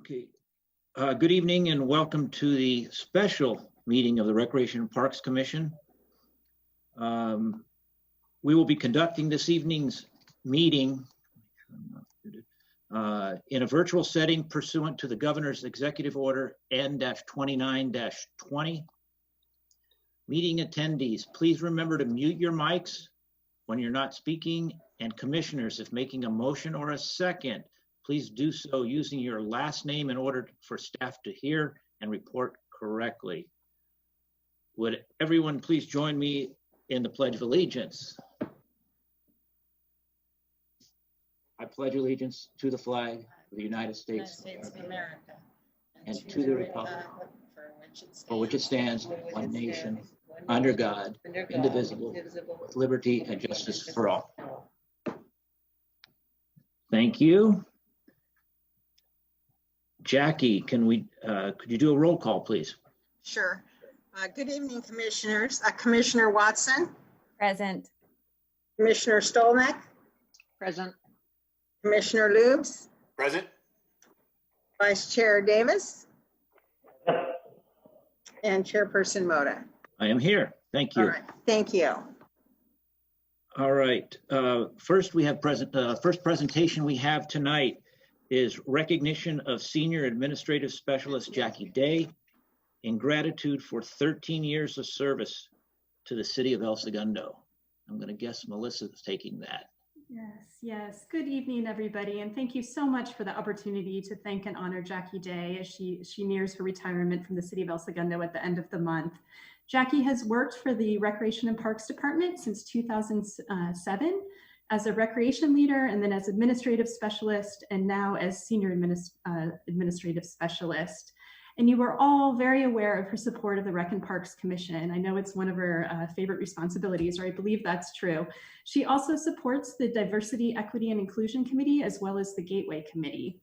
Okay. Good evening and welcome to the special meeting of the Recreation and Parks Commission. We will be conducting this evening's meeting in a virtual setting pursuant to the Governor's Executive Order N-29-20. Meeting attendees, please remember to mute your mics when you're not speaking, and commissioners, if making a motion or a second, please do so using your last name in order for staff to hear and report correctly. Would everyone please join me in the Pledge of Allegiance? I pledge allegiance to the flag of the United States of America and to the republic for which it stands, one nation, under God, indivisible, with liberty and justice for all. Thank you. Jackie, could you do a roll call, please? Sure. Good evening, commissioners. Commissioner Watson. Present. Commissioner Stolnick. Present. Commissioner Lubes. Present. Vice Chair Davis. And Chairperson Moda. I am here. Thank you. All right. Thank you. All right. First, we have first presentation we have tonight is recognition of Senior Administrative Specialist Jackie Day in gratitude for 13 years of service to the city of El Segundo. I'm going to guess Melissa is taking that. Yes. Good evening, everybody, and thank you so much for the opportunity to thank and honor Jackie Day as she nears her retirement from the city of El Segundo at the end of the month. Jackie has worked for the Recreation and Parks Department since 2007 as a recreation leader, and then as administrative specialist, and now as senior administrative specialist. And you were all very aware of her support of the Rec and Parks Commission. I know it's one of her favorite responsibilities, or I believe that's true. She also supports the Diversity, Equity, and Inclusion Committee, as well as the Gateway Committee.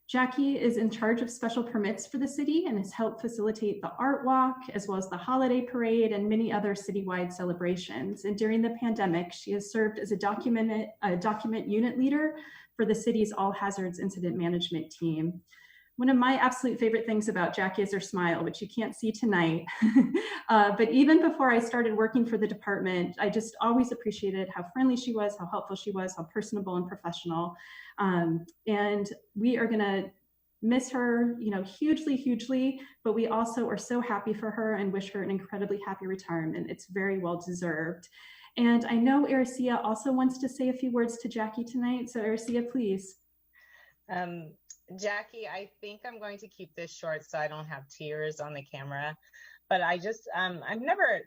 Jackie is in charge of special permits for the city and has helped facilitate the Art Walk, as well as the Holiday Parade and many other citywide celebrations. And during the pandemic, she has served as a document unit leader for the city's All Hazards Incident Management team. One of my absolute favorite things about Jackie is her smile, which you can't see tonight. But even before I started working for the department, I just always appreciated how friendly she was, how helpful she was, how personable and professional. And we are gonna miss her, hugely, but we also are so happy for her and wish her an incredibly happy retirement. It's very well deserved. And I know Ericia also wants to say a few words to Jackie tonight. So Ericia, please. Jackie, I think I'm going to keep this short so I don't have tears on the camera, but I've never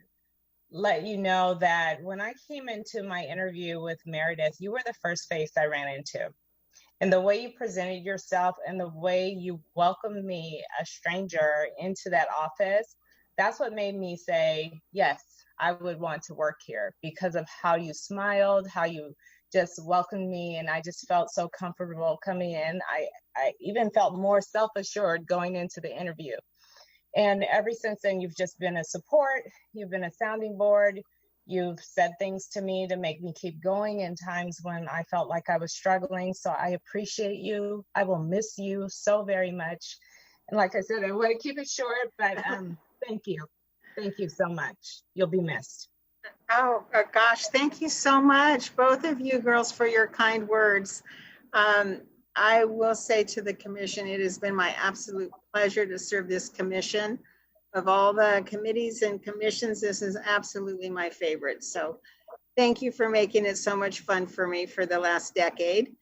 let you know that when I came into my interview with Meredith, you were the first face I ran into. And the way you presented yourself and the way you welcomed me, a stranger, into that office, that's what made me say, yes, I would want to work here, because of how you smiled, how you just welcomed me, and I just felt so comfortable coming in. I even felt more self-assured going into the interview. And ever since then, you've just been a support, you've been a sounding board, you've said things to me to make me keep going in times when I felt like I was struggling. So I appreciate you. I will miss you so very much. And like I said, I want to keep it short, but thank you. Thank you so much. You'll be missed. Oh, gosh, thank you so much, both of you girls, for your kind words. I will say to the commission, it has been my absolute pleasure to serve this commission. Of all the committees and commissions, this is absolutely my favorite. So thank you for making it so much fun for me for the last decade.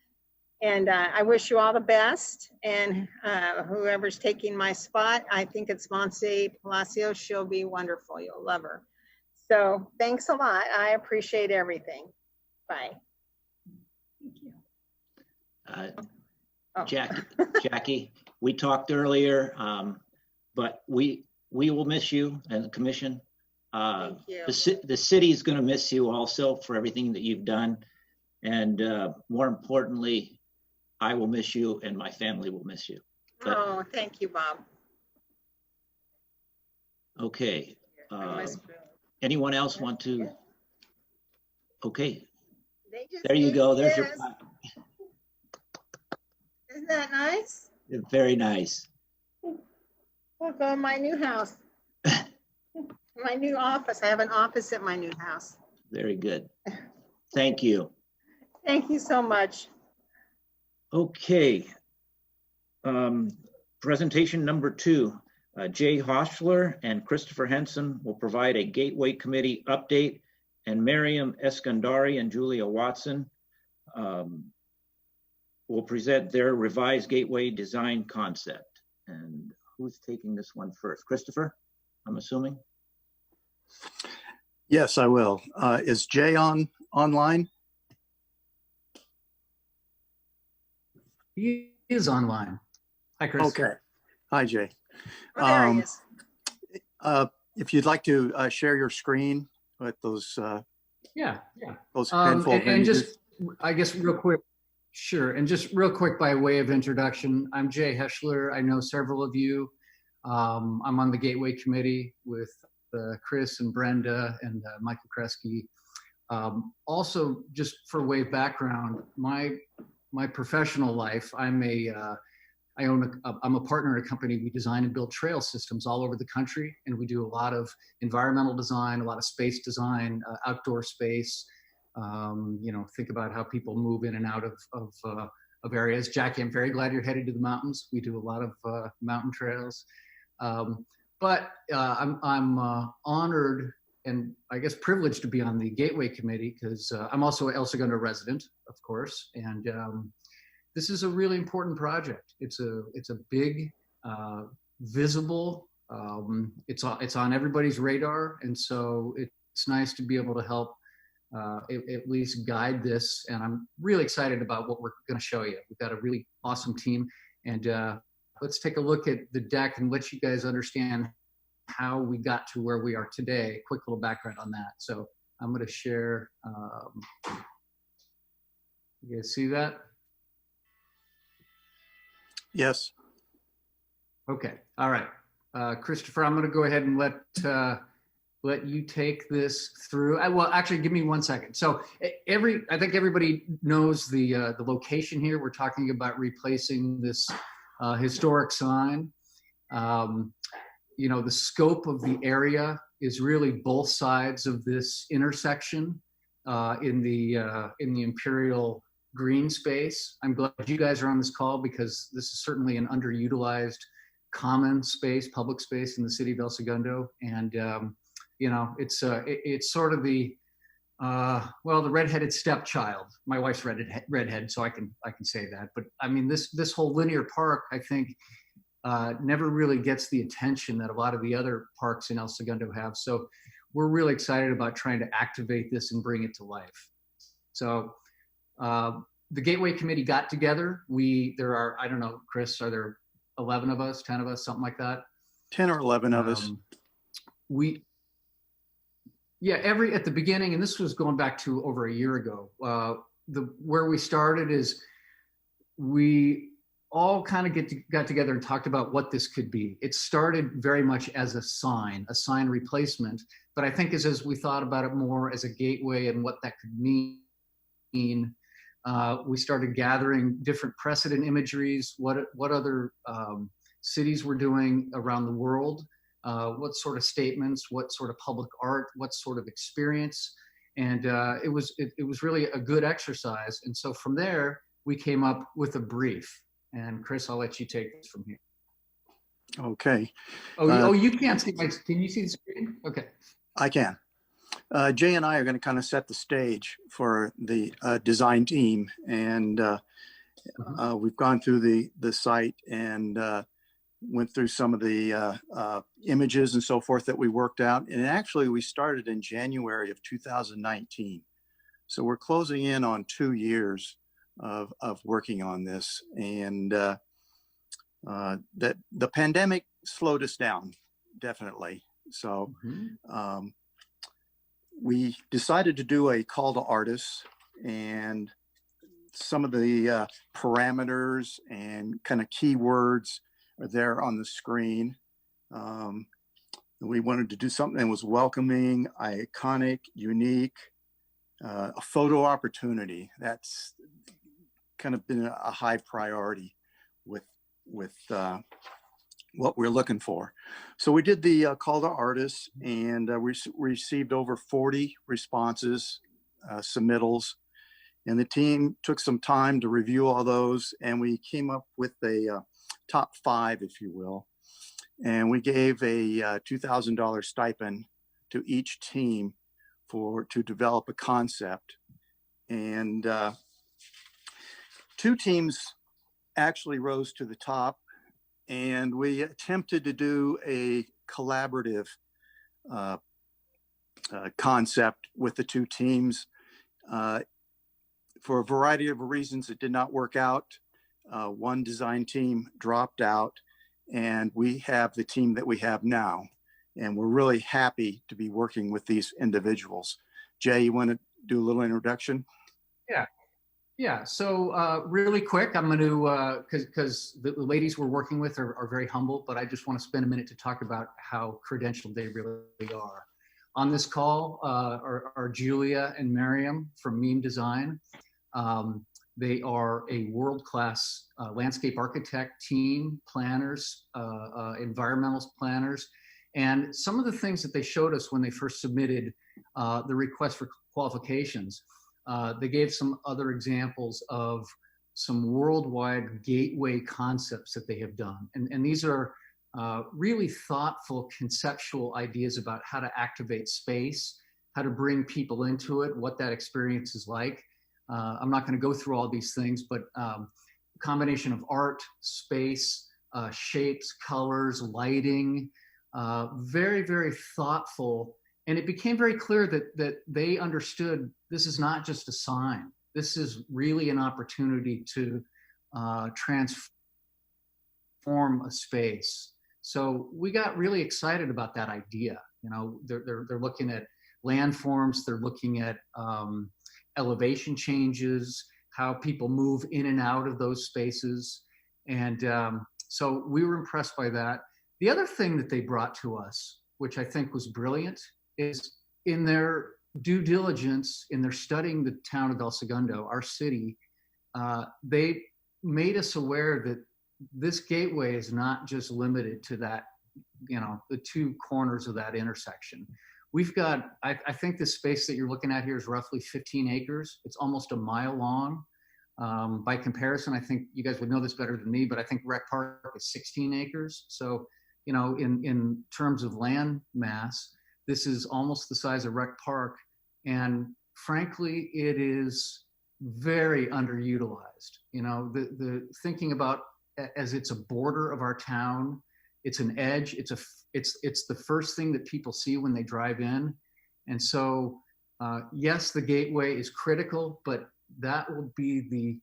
And I wish you all the best. And whoever's taking my spot, I think it's Monse Palacio. She'll be wonderful. You'll love her. So thanks a lot. I appreciate everything. Bye. Thank you. Jackie, we talked earlier, but we will miss you and the commission. Thank you. The city is going to miss you also for everything that you've done. And more importantly, I will miss you and my family will miss you. Oh, thank you, Bob. Okay. Anyone else want to? Okay. They just There you go. There's yes. your. Isn't that nice? Very nice. I'll go in my new house. My new office. I have an office at my new house. Very good. Thank you. Thank you so much. Okay. Presentation number 2. Jay Hoschler and Christopher Henson will provide a Gateway Committee update, and Miriam Eskandari and Julia Watson will present their revised Gateway design concept. And who's taking this one first? Christopher, I'm assuming? Yes, I will. Is Jay online? He is online. Hi, Chris. Okay. Hi, Jay. Oh, there he is. If you'd like to share your screen with those Yeah. those handful of And images. just, I guess, real quick, sure. And just real quick, by way of introduction, I'm Jay Heschler. I know several of you. I'm on the Gateway Committee with Chris and Brenda and Michael Kresge. Also, just for way of background, my professional life, I'm a partner in a company. We design and build trail systems all over the country, and we do a lot of environmental design, a lot of space design, outdoor space. Think about how people move in and out of areas. Jackie, I'm very glad you're headed to the mountains. We do a lot of mountain trails. But I'm honored and I guess privileged to be on the Gateway Committee because I'm also an El Segundo resident, of course, and this is a really important project. It's a big, visible. It's on everybody's radar, and so it's nice to be able to help at least guide this. And I'm really excited about what we're going to show you. We've got a really awesome team, and let's take a look at the deck and let you guys understand how we got to where we are today. Quick little background on that. So I'm going to share. You guys see that? Yes. Okay. All right. Christopher, I'm going to go ahead and let you take this through. Well, actually, give me 1 second. So I think everybody knows the location here. We're talking about replacing this historic sign. The scope of the area is really both sides of this intersection in the Imperial green space. I'm glad you guys are on this call because this is certainly an underutilized common space, public space in the city of El Segundo. And, it's sort of the redheaded stepchild. My wife's redhead, so I can say that. But I mean, this whole linear park, I think, never really gets the attention that a lot of the other parks in El Segundo have. So we're really excited about trying to activate this and bring it to life. So the Gateway Committee got together. There are, I don't know, Chris, are there 11 of us, 10 of us, something like that? 10 or 11 of us. At the beginning, and this was going back to over a year ago, where we started is we all kind of got together and talked about what this could be. It started very much as a sign replacement, but I think as we thought about it more as a gateway and what that could mean, we started gathering different precedent imageries, what other cities were doing around the world, what sort of statements, what sort of public art, what sort of experience. And it was really a good exercise. And so from there, we came up with a brief. And Chris, I'll let you take this from here. Okay. You can't see can you see the screen? Okay. I can. Jay and I are going to kind of set the stage for the design team. And we've gone through the site and went through some of the images and so forth that we worked out. And actually, we started in January of 2019. So we're closing in on 2 years of working on this. And that the pandemic slowed us down, definitely. So we decided to do a call to artists, and some of the parameters and kind of keywords are there on the screen. We wanted to do something that was welcoming, iconic, unique, a photo opportunity. That's kind of been a high priority with what we're looking for. So we did the call to artists, and we received over 40 responses, submittals, and the team took some time to review all those, and we came up with a top 5, if you will. And we gave a $2,000 stipend to each team to develop a concept. And 2 teams actually rose to the top, and we attempted to do a collaborative concept with the 2 teams. For a variety of reasons, it did not work out. One design team dropped out, and we have the team that we have now. And we're really happy to be working with these individuals. Jay, you want to do a little introduction? Yeah. So really quick, I'm going to, because the ladies we're working with are very humble, but I just want to spend a minute to talk about how credentialed they really are. On this call are Julia and Miriam from Meme Design. They are a world-class landscape architect team, planners, environmental planners. And some of the things that they showed us when they first submitted the request for qualifications, they gave some other examples of some worldwide gateway concepts that they have done. And these are really thoughtful conceptual ideas about how to activate space, how to bring people into it, what that experience is like. I'm not going to go through all these things, but combination of art, space, shapes, colors, lighting, very, very thoughtful. And it became very clear that they understood this is not just a sign. This is really an opportunity to transform a space. So we got really excited about that idea. You know, they're looking at landforms, they're looking at elevation changes, how people move in and out of those spaces. And so we were impressed by that. The other thing that they brought to us, which I think was brilliant, is in their due diligence, in their studying the town of El Segundo, our city, they made us aware that this gateway is not just limited to that, you know, the 2 corners of that intersection. We've got, I think the space that you're looking at here is roughly 15 acres. It's almost a mile long. By comparison, I think you guys would know this better than me, but I think Rec Park is 16 acres. So, you know, in terms of land mass, this is almost the size of Rec Park. And frankly, it is very underutilized. You know, the thinking about as it's a border of our town, it's an edge, it's the first thing that people see when they drive in. And so, yes, the gateway is critical, but that will be the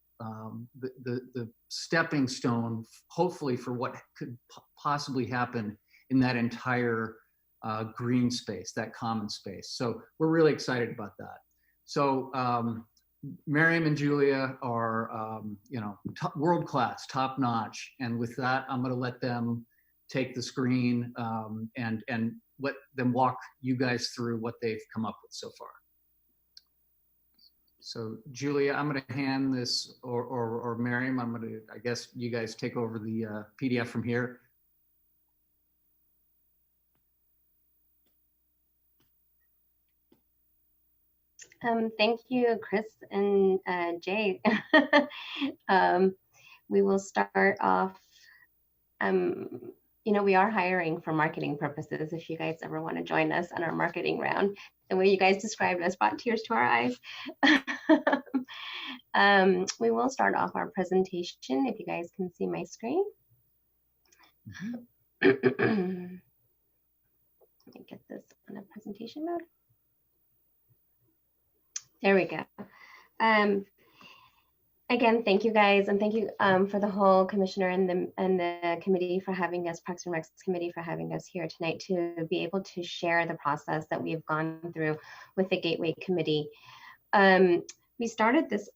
stepping stone, hopefully, for what could possibly happen in that entire green space, that common space. So we're really excited about that. So Miriam and Julia are, you know, world-class, top-notch. And with that, I'm going to let them take the screen and let them walk you guys through what they've come up with so far. So Julia, I'm going to hand this, or Miriam, I'm going to, I guess you guys take over the PDF from here. Thank you, Chris and Jay. We will start off, you know, we are hiring for marketing purposes. If you guys ever want to join us on our marketing round, the way you guys described us brought tears to our eyes. We will start off our presentation, if you guys can see my screen. Let me get this on a presentation mode. There we go. Again, thank you guys, and thank you for the whole commissioner and the committee for having us, Parks and Recs committee for having us here tonight to be able to share the process that we've gone through with the Gateway Committee. We started this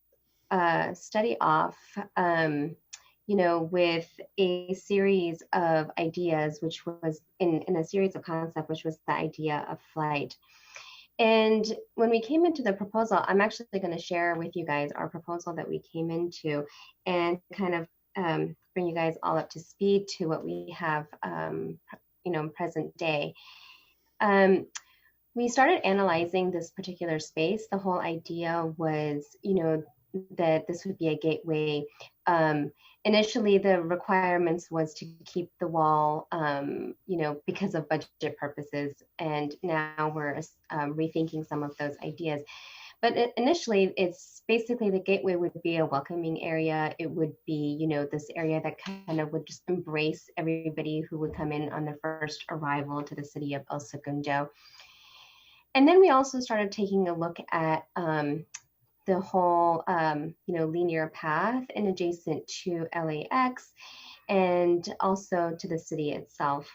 study off, you know, with a series of ideas, which was in a series of concepts, which was the idea of flight. And when we came into the proposal, I'm actually going to share with you guys our proposal that we came into and kind of bring you guys all up to speed to what we have, present day. We started analyzing this particular space. The whole idea was, that this would be a gateway. Initially, the requirements was to keep the wall, because of budget purposes. And now we're rethinking some of those ideas. But initially, it's basically the gateway would be a welcoming area. It would be, this area that kind of would just embrace everybody who would come in on their first arrival to the city of El Segundo. And then we also started taking a look at the whole, linear path and adjacent to LAX and also to the city itself.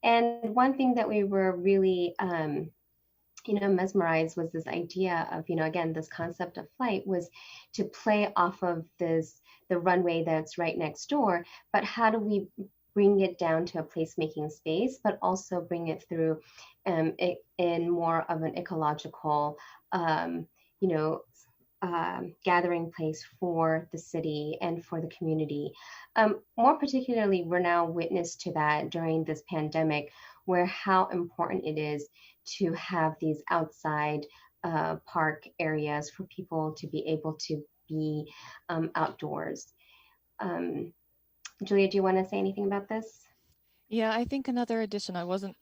And one thing that we were really, mesmerized was this idea of, again, this concept of flight was to play off of the runway that's right next door, but how do we bring it down to a placemaking space, but also bring it through in more of an ecological, gathering place for the city and for the community. More particularly, we're now witness to that during this pandemic, where how important it is to have these outside park areas for people to be able to be outdoors. Julia, do you want to say anything about this? Yeah, I think another addition, I wasn't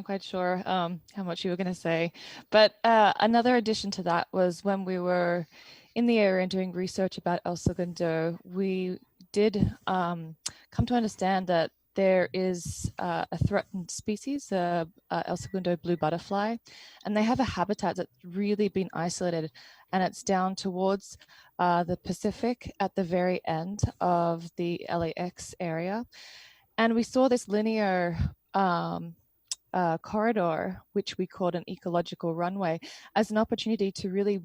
quite sure how much you were going to say, but another addition to that was when we were in the area and doing research about El Segundo, we did come to understand that there is a threatened species, El Segundo blue butterfly, and they have a habitat that's really been isolated, and it's down towards the Pacific at the very end of the LAX area. And we saw this linear corridor, which we called an ecological runway, as an opportunity to really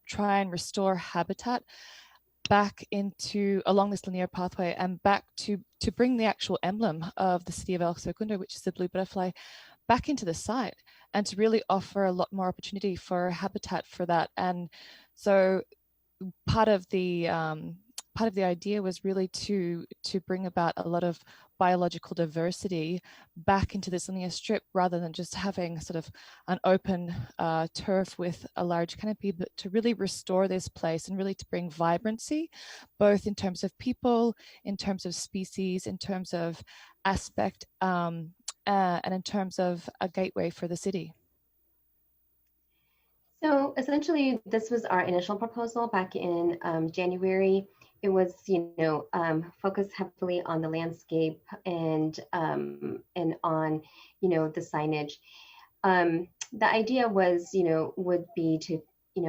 try and restore habitat back along this linear pathway and back to bring the actual emblem of the city of El Segundo, which is the blue butterfly, back into the site, and to really offer a lot more opportunity for habitat for that. And so part of the idea was really to bring about a lot of biological diversity back into this linear strip, rather than just having sort of an open turf with a large canopy, but to really restore this place and really to bring vibrancy, both in terms of people, in terms of species, in terms of aspect, and in terms of a gateway for the city. So essentially, this was our initial proposal back in January. It was, focused heavily on the landscape and on, the signage. The idea was, would be to,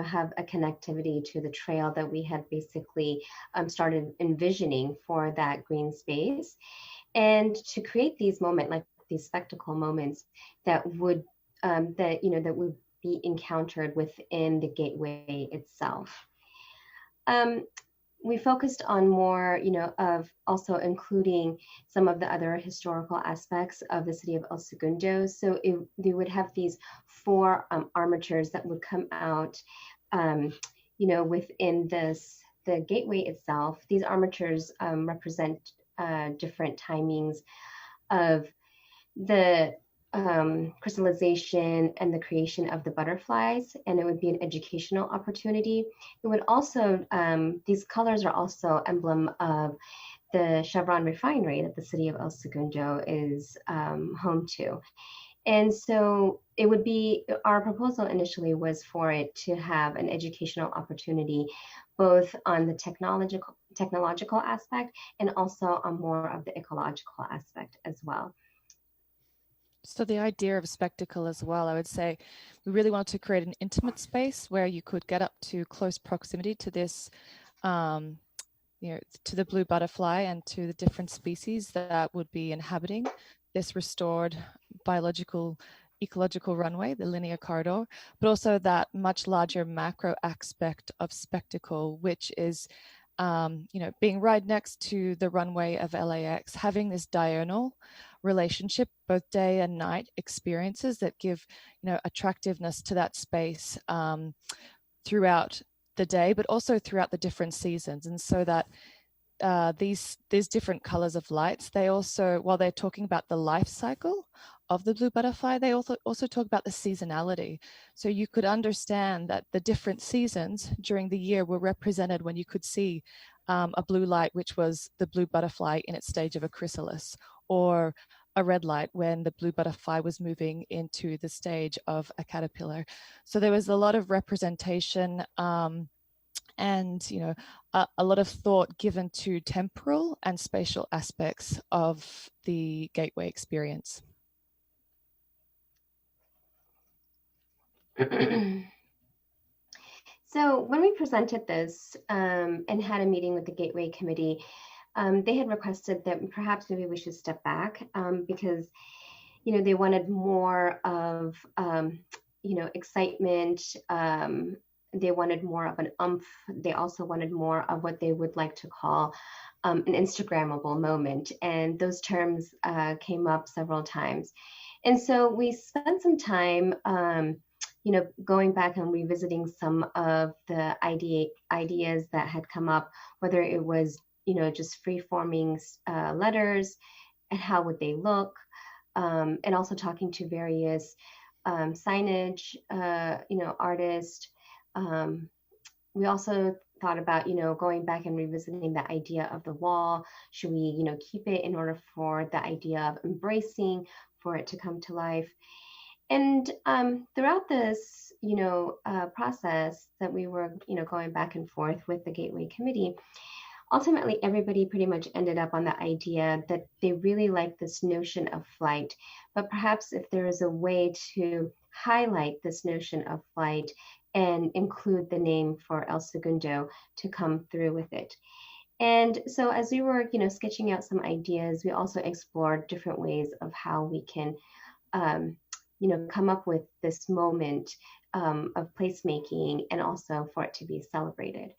have a connectivity to the trail that we had basically started envisioning for that green space, and to create these moments, like these spectacle moments that would, that would be encountered within the gateway itself. We focused on more, of also including some of the other historical aspects of the city of El Segundo. So they would have these 4 armatures that would come out, within the gateway itself. These armatures represent different timings of the crystallization and the creation of the butterflies, and it would be an educational opportunity. It would also, these colors are also emblem of the Chevron refinery that the city of El Segundo is home to. And so it would be, our proposal initially was for it to have an educational opportunity, both on the technological aspect and also on more of the ecological aspect as well. So the idea of spectacle as well, I would say we really wanted to create an intimate space where you could get up to close proximity to this, to the blue butterfly and to the different species that would be inhabiting this restored ecological runway, the linear corridor, but also that much larger macro aspect of spectacle, which is being right next to the runway of LAX, having this diurnal relationship, both day and night experiences that give, attractiveness to that space throughout the day, but also throughout the different seasons. And so that these different colors of lights, they also, while they're talking about the life cycle of the blue butterfly, they also talk about the seasonality. So you could understand that the different seasons during the year were represented when you could see a blue light, which was the blue butterfly in its stage of a chrysalis, or a red light when the blue butterfly was moving into the stage of a caterpillar. So there was a lot of representation and, you know, a lot of thought given to temporal and spatial aspects of the Gateway experience. So when we presented this and had a meeting with the Gateway Committee, they had requested that perhaps maybe we should step back because, you know, they wanted more of, you know, excitement. They wanted more of an oomph. They also wanted more of what they would like to call an Instagrammable moment. And those terms came up several times. And so we spent some time, you know, going back and revisiting some of the ideas that had come up, whether it was, you know, just free-forming letters and how would they look, and also talking to various signage, you know, artists. We also thought about, you know, going back and revisiting the idea of the wall. Should we, you know, keep it in order for the idea of embracing, for it to come to life? And throughout this, you know, process that we were, you know, going back and forth with the Gateway Committee, ultimately everybody pretty much ended up on the idea that they really like this notion of flight, but perhaps if there is a way to highlight this notion of flight and include the name for El Segundo to come through with it. And so as we were, you know, sketching out some ideas, we also explored different ways of how we can, you know, come up with this moment of placemaking and also for it to be celebrated.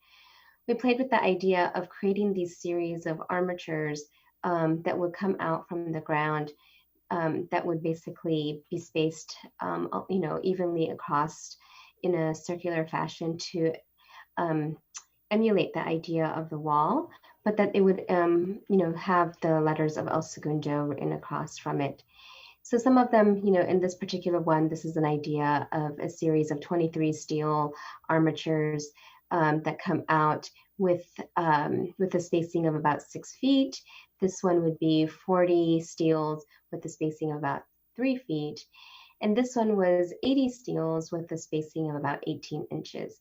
We played with the idea of creating these series of armatures that would come out from the ground that would basically be spaced, you know, evenly across in a circular fashion to emulate the idea of the wall, but that it would, you know, have the letters of El Segundo written across from it. So some of them, you know, in this particular one, this is an idea of a series of 23 steel armatures that come out with a spacing of about 6 feet. This one would be 40 steels with a spacing of about 3 feet. And this one was 80 steels with a spacing of about 18 inches.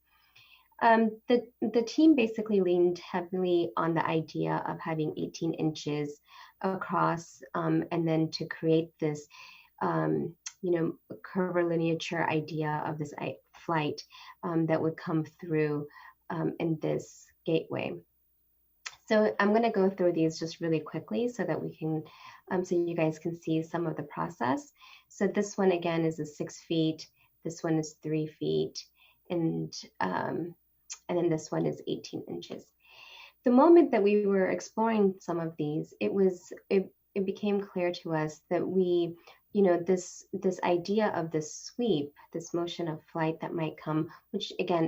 The team basically leaned heavily on the idea of having 18 inches across and then to create this, you know, curvilineature idea of this flight that would come through in this gateway. So I'm going to go through these just really quickly so that we can, so you guys can see some of the process. So this one again is a 6 feet. This one is 3 feet, and then this one is 18 inches. The moment that we were exploring some of these, it became clear to us that we, you know, this idea of this sweep, this motion of flight that might come, which again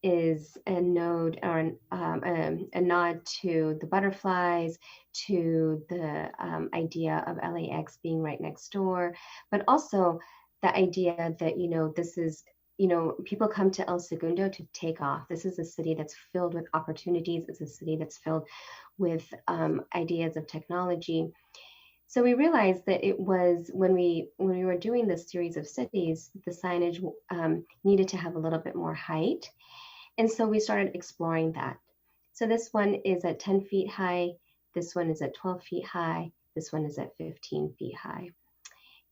is a nod or a nod to the butterflies, to the idea of LAX being right next door, but also the idea that, you know, this is, you know, people come to El Segundo to take off. This is a city that's filled with opportunities. It's a city that's filled with ideas of technology. So we realized that it was when we were doing this series of cities, the signage needed to have a little bit more height. And so we started exploring that. So this one is at 10 feet high. This one is at 12 feet high. This one is at 15 feet high.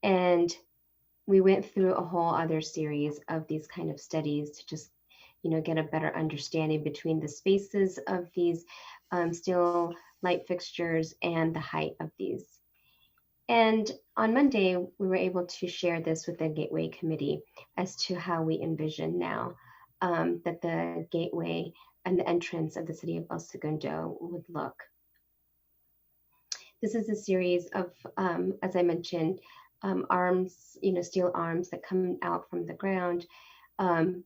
And we went through a whole other series of these kind of studies to just, you know, get a better understanding between the spaces of these steel light fixtures and the height of these. And on Monday, we were able to share this with the Gateway Committee as to how we envision now that the gateway and the entrance of the city of El Segundo would look. This is a series of, as I mentioned, arms, you know, steel arms that come out from the ground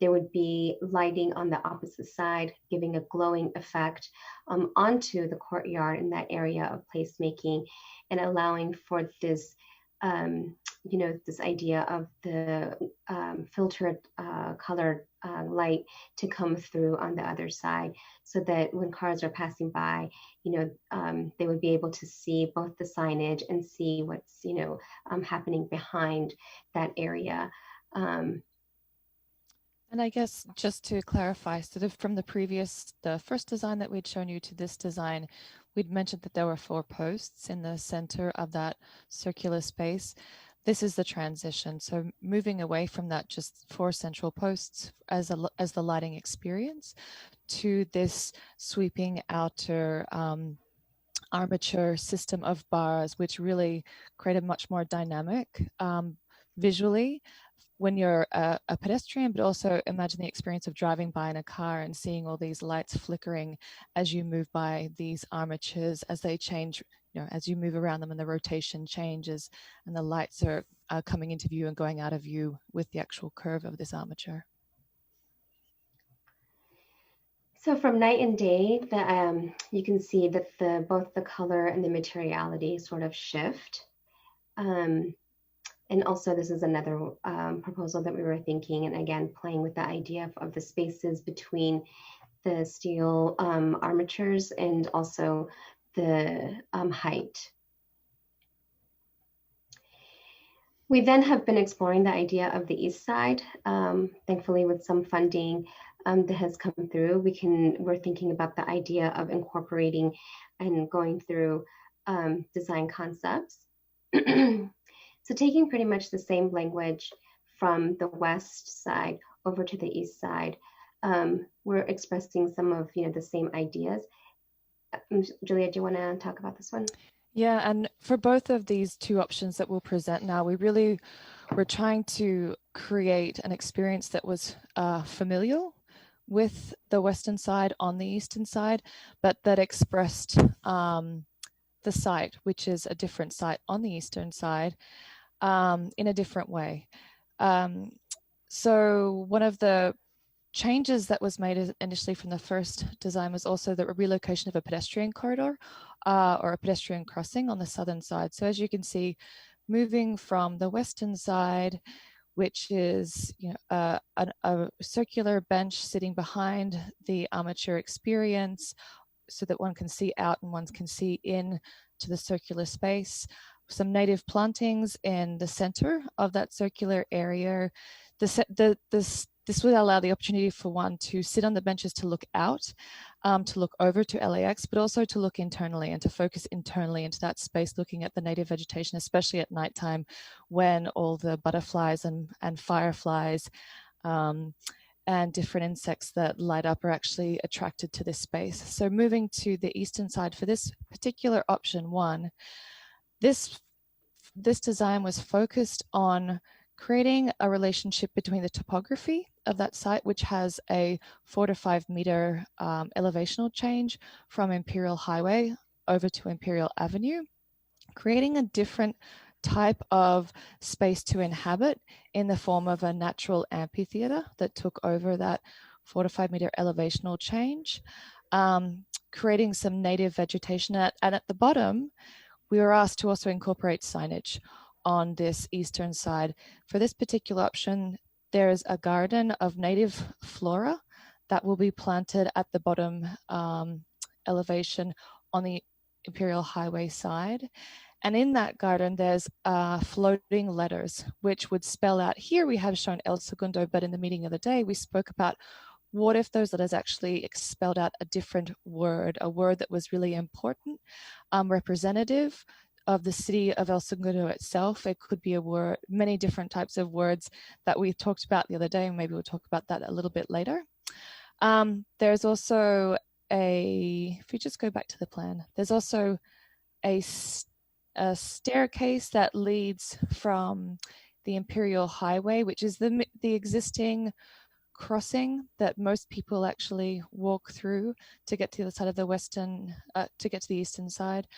there would be lighting on the opposite side, giving a glowing effect onto the courtyard in that area of placemaking, and allowing for this, this idea of the filtered colored light to come through on the other side, so that when cars are passing by, they would be able to see both the signage and see what's, happening behind that area. And I guess just to clarify, sort of from the first design that we'd shown you to this design, we'd mentioned that there were 4 posts in the center of that circular space. This is the transition. So moving away from that just 4 central posts as the lighting experience to this sweeping outer armature system of bars, which really create a much more dynamic visually when you're a pedestrian, but also imagine the experience of driving by in a car and seeing all these lights flickering as you move by these armatures, as they change, as you move around them and the rotation changes and the lights are coming into view and going out of view with the actual curve of this armature. So from night and day, you can see that both the color and the materiality sort of shift. And also, this is another proposal that we were thinking, and again, playing with the idea of the spaces between the steel armatures and also the height. We then have been exploring the idea of the east side. Thankfully, with some funding that has come through, we're thinking about the idea of incorporating and going through design concepts. So taking pretty much the same language from the west side over to the east side, we're expressing some of the same ideas. Julia, do you want to talk about this one? Yeah, and for both of these 2 options that we'll present now, we're trying to create an experience that was familial with the western side on the eastern side, but that expressed the site, which is a different site on the eastern side, in a different way. So one of the changes that was made initially from the first design was also the relocation of a pedestrian corridor or a pedestrian crossing on the southern side. So as you can see, moving from the western side, which is a circular bench sitting behind the armature experience so that one can see out and one can see in to the circular space. Some native plantings in the center of that circular area. This would allow the opportunity for one to sit on the benches to look out, to look over to LAX, but also to look internally and to focus internally into that space, looking at the native vegetation, especially at nighttime when all the butterflies and fireflies and different insects that light up are actually attracted to this space. So moving to the eastern side for this particular option 1, this design was focused on creating a relationship between the topography of that site, which has a 4 to 5 meter elevational change from Imperial Highway over to Imperial Avenue, creating a different type of space to inhabit in the form of a natural amphitheater that took over that 4 to 5 meter elevational change, creating some native vegetation. And at the bottom, we were asked to also incorporate signage on this eastern side. For this particular option, there's a garden of native flora that will be planted at the bottom elevation on the Imperial Highway side. And in that garden, there's floating letters, which would spell out, here we have shown El Segundo, but in the meeting of the day, we spoke about what if those letters actually spelled out a different word, a word that was really important, representative of the city of El Segundo itself. It could be a word, many different types of words that we talked about the other day, and maybe we'll talk about that a little bit later. There's also if we just go back to the plan, there's also a staircase that leads from the Imperial Highway, which is the existing crossing that most people actually walk through to get to the other side of the to get to the eastern side.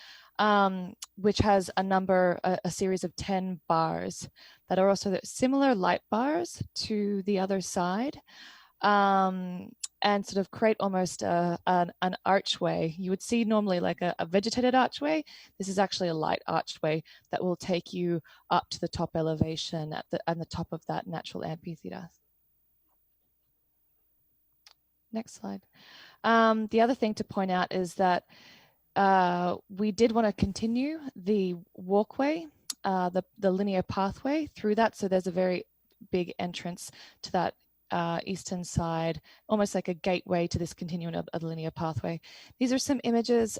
which has a series of 10 bars that are also similar light bars to the other side, and sort of create almost an archway. You would see normally like a vegetated archway. This is actually a light archway that will take you up to the top elevation at the top of that natural amphitheater. Next slide. The other thing to point out is that we did want to continue the walkway, the linear pathway through that. So there's a very big entrance to that eastern side, almost like a gateway to this continuum of a linear pathway. These are some images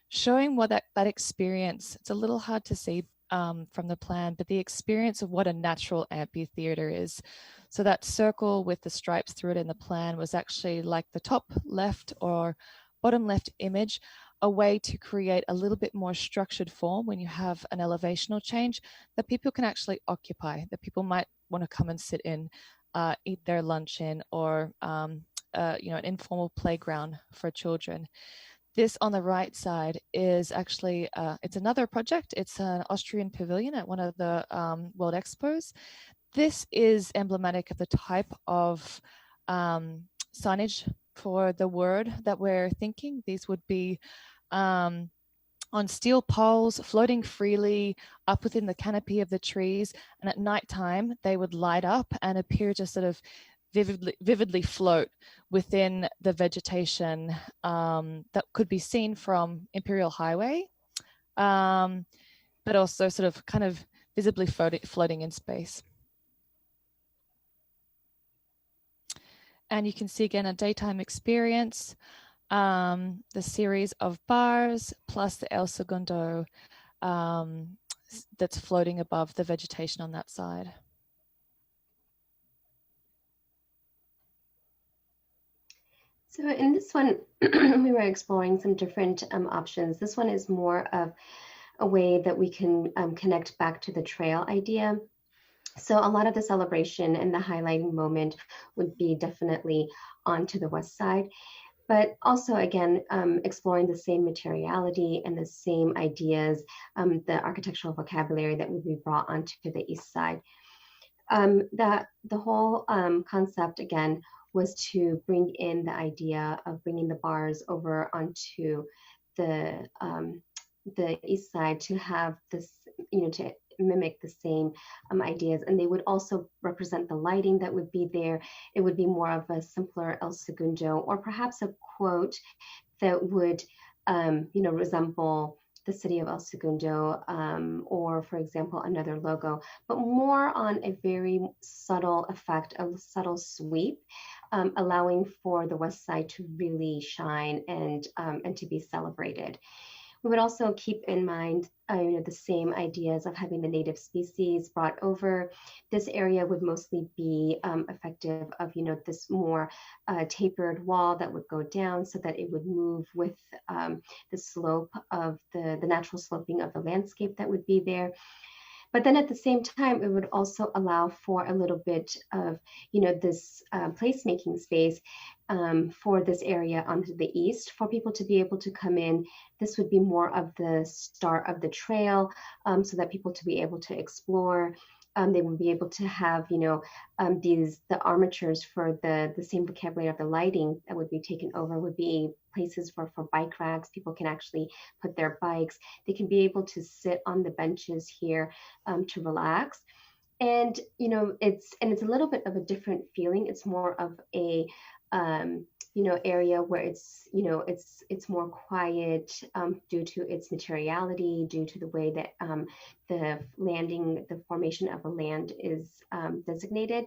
showing what that experience, it's a little hard to see from the plan, but the experience of what a natural amphitheater is. So that circle with the stripes through it in the plan was actually like the top left or bottom left image, a way to create a little bit more structured form when you have an elevational change that people can actually occupy, that people might want to come and sit in, eat their lunch in, or an informal playground for children. This on the right side is actually, it's another project. It's an Austrian pavilion at one of the World Expos. This is emblematic of the type of signage for the word that we're thinking. These would be on steel poles floating freely up within the canopy of the trees, and at nighttime they would light up and appear to sort of vividly float within the vegetation that could be seen from Imperial Highway, but also sort of kind of visibly floating in space. And you can see again a daytime experience, the series of bars plus the El Segundo that's floating above the vegetation on that side. So in this one, we were exploring some different options. This one is more of a way that we can connect back to the trail idea. So a lot of the celebration and the highlighting moment would be definitely onto the west side, but also again, exploring the same materiality and the same ideas, the architectural vocabulary that would be brought onto the east side. The whole concept again was to bring in the idea of bringing the bars over onto the east side to have this, to mimic the same ideas, and they would also represent the lighting that would be there. It would be more of a simpler El Segundo, or perhaps a quote that would resemble the city of El Segundo, or for example another logo, but more on a very subtle effect, a subtle sweep, allowing for the west side to really shine and to be celebrated. We would also keep in mind the same ideas of having the native species brought over. This area would mostly be effective of this more tapered wall that would go down so that it would move with the slope of the natural sloping of the landscape that would be there. But then at the same time, it would also allow for a little bit of, this placemaking space for this area onto the east for people to be able to come in. This would be more of the start of the trail, so that people to be able to explore. They would be able to have, the armatures for the same vocabulary of the lighting that would be taken over would be places for bike racks. People can actually put their bikes. They can be able to sit on the benches here to relax. And, it's a little bit of a different feeling. It's more of a, area where it's more quiet due to its materiality, due to the way that the formation of a land is designated.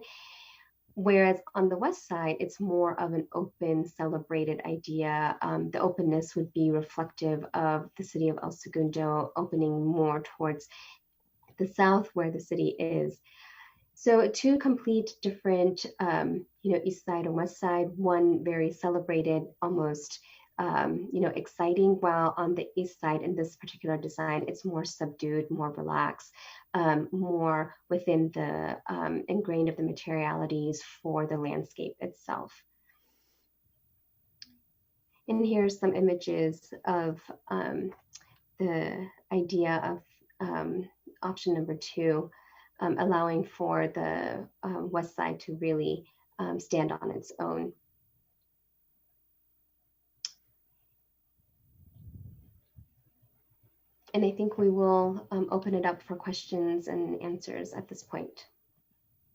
Whereas on the west side, it's more of an open, celebrated idea. The openness would be reflective of the city of El Segundo opening more towards the south where the city is. So two complete different, east side and west side, one very celebrated, almost, exciting, while on the east side in this particular design, it's more subdued, more relaxed, more within the ingrained of the materialities for the landscape itself. And here's some images of the idea of option number 2, allowing for the west side to really stand on its own. And I think we will open it up for questions and answers at this point.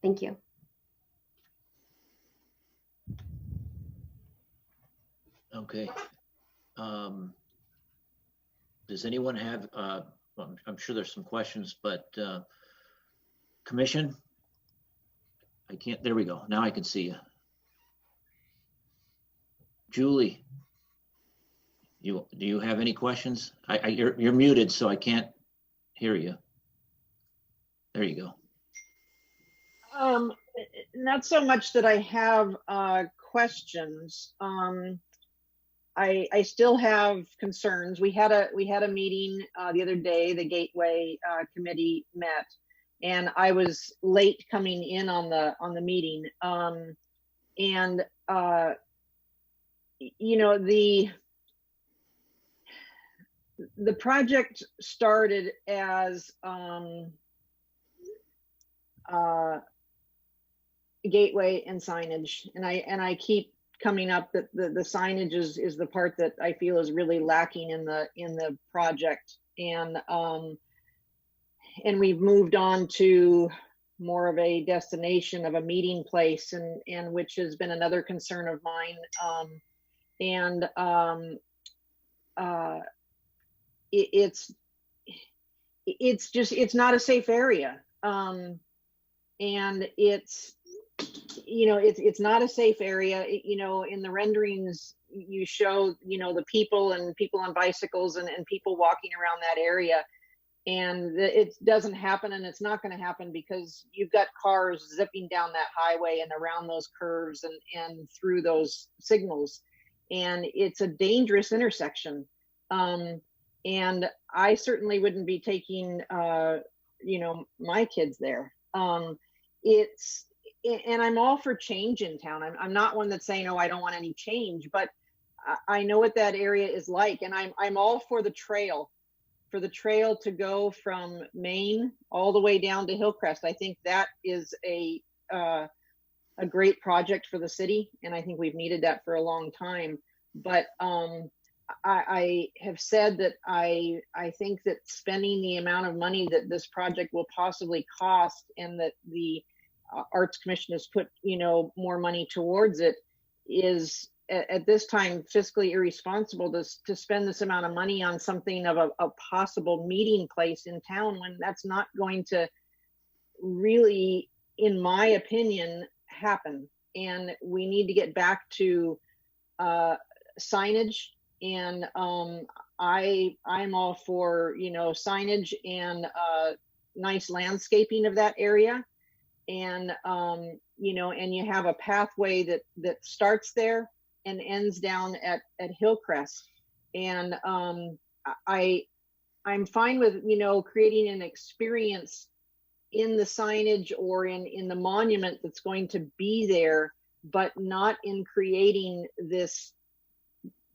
Thank you. Okay. Does anyone have, well, I'm sure there's some questions, but Commission? I can't, there we go. Now I can see you. Julie, do you have any questions? You're muted, so I can't hear you. There you go. Not so much that I have questions. I still have concerns. We had a meeting the other day. The Gateway Committee met, and I was late coming in on the meeting. And you know, the project started as gateway and signage, and I keep coming up that the signage is the part that I feel is really lacking in the project, and we've moved on to more of a destination of a meeting place, and which has been another concern of mine, it's not a safe area, and it's, you know, it's not a safe area. You know, in the renderings you show, you know, the people on bicycles and people walking around that area, and it doesn't happen, and it's not going to happen because you've got cars zipping down that highway and around those curves and through those signals, and it's a dangerous intersection. And I certainly wouldn't be taking, you know, my kids there. And I'm all for change in town. I'm not one that's saying, oh, I don't want any change, but I know what that area is like. And I'm all for the trail to go from Maine all the way down to Hillcrest. I think that is a great project for the city. And I think we've needed that for a long time. But I have said that I think that spending the amount of money that this project will possibly cost, and that the Arts Commission has put, you know, more money towards it, is at this time fiscally irresponsible to spend this amount of money on something of a possible meeting place in town, when that's not going to really, in my opinion, happen. And we need to get back to signage. And I'm all for, you know, signage and nice landscaping of that area, and you know, and you have a pathway that starts there and ends down at Hillcrest. And I'm fine with, you know, creating an experience in the signage or in the monument that's going to be there, but not in creating this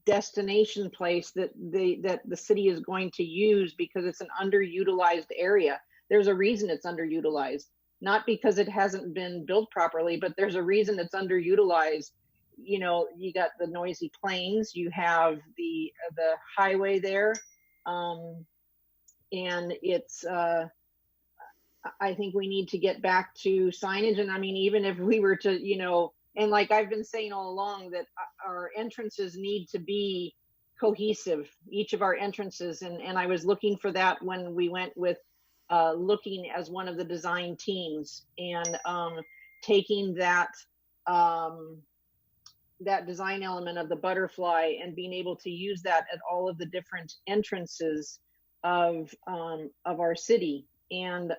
destination place that the city is going to use, because it's an underutilized area. There's a reason it's underutilized, not because it hasn't been built properly, but there's a reason it's underutilized. You know, you got the noisy planes, you have the highway there, and it's I think we need to get back to signage. And I mean, even if we were to, you know, and like I've been saying all along, that our entrances need to be cohesive, each of our entrances. And I was looking for that when we went with looking as one of the design teams, and taking that that design element of the butterfly and being able to use that at all of the different entrances of our city. And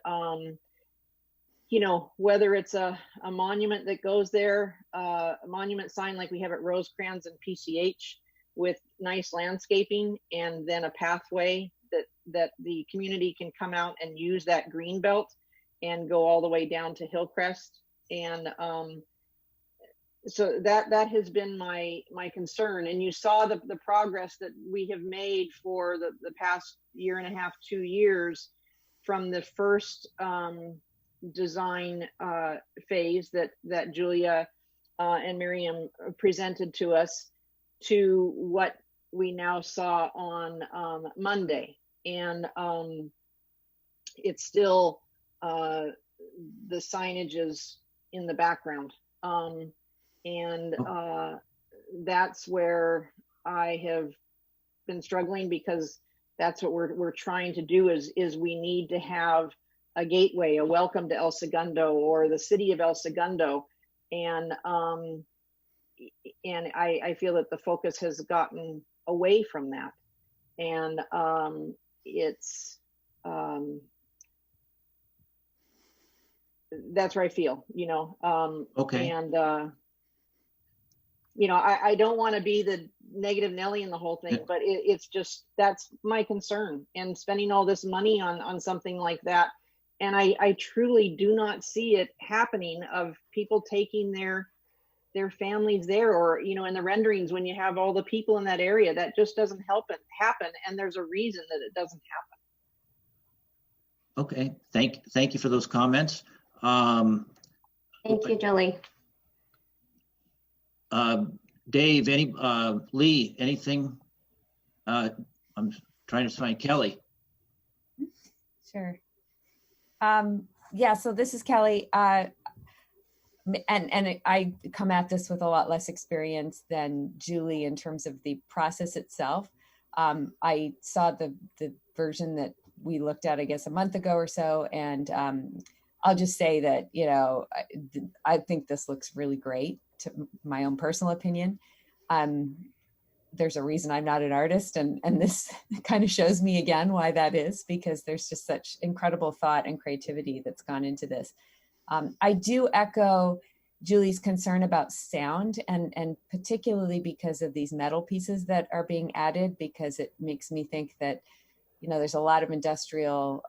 you know, whether it's a monument that goes there, a monument sign like we have at Rosecrans and PCH with nice landscaping, and then a pathway that the community can come out and use that green belt and go all the way down to Hillcrest. And so that has been my concern. And you saw the progress that we have made for the past year and a half, 2 years, from the first design phase that Julia and Miriam presented to us, to what we now saw on Monday. And it's still the signage is in the background. And that's where I have been struggling, because that's what we're trying to do is we need to have a gateway, a welcome to El Segundo, or the city of El Segundo. And I feel that the focus has gotten away from that. And it's that's where I feel, Okay. And I don't want to be the negative Nelly in the whole thing, but it's just, that's my concern. And spending all this money on something like that, and I truly do not see it happening, of people taking their families there, or in the renderings, when you have all the people in that area, that just doesn't happen, and there's a reason that it doesn't happen. Okay, thank you for those comments. Thank you, Julie. Dave, Lee, anything? I'm trying to find Kelly. Sure. Yeah, so this is Kelly. And I come at this with a lot less experience than Julie in terms of the process itself. I saw the version that we looked at, I guess, a month ago or so, and I'll just say that, I think this looks really great, to my own personal opinion. There's a reason I'm not an artist, and this kind of shows me again why that is, because there's just such incredible thought and creativity that's gone into this. I do echo Julie's concern about sound, and particularly because of these metal pieces that are being added, because it makes me think that, there's a lot of industrial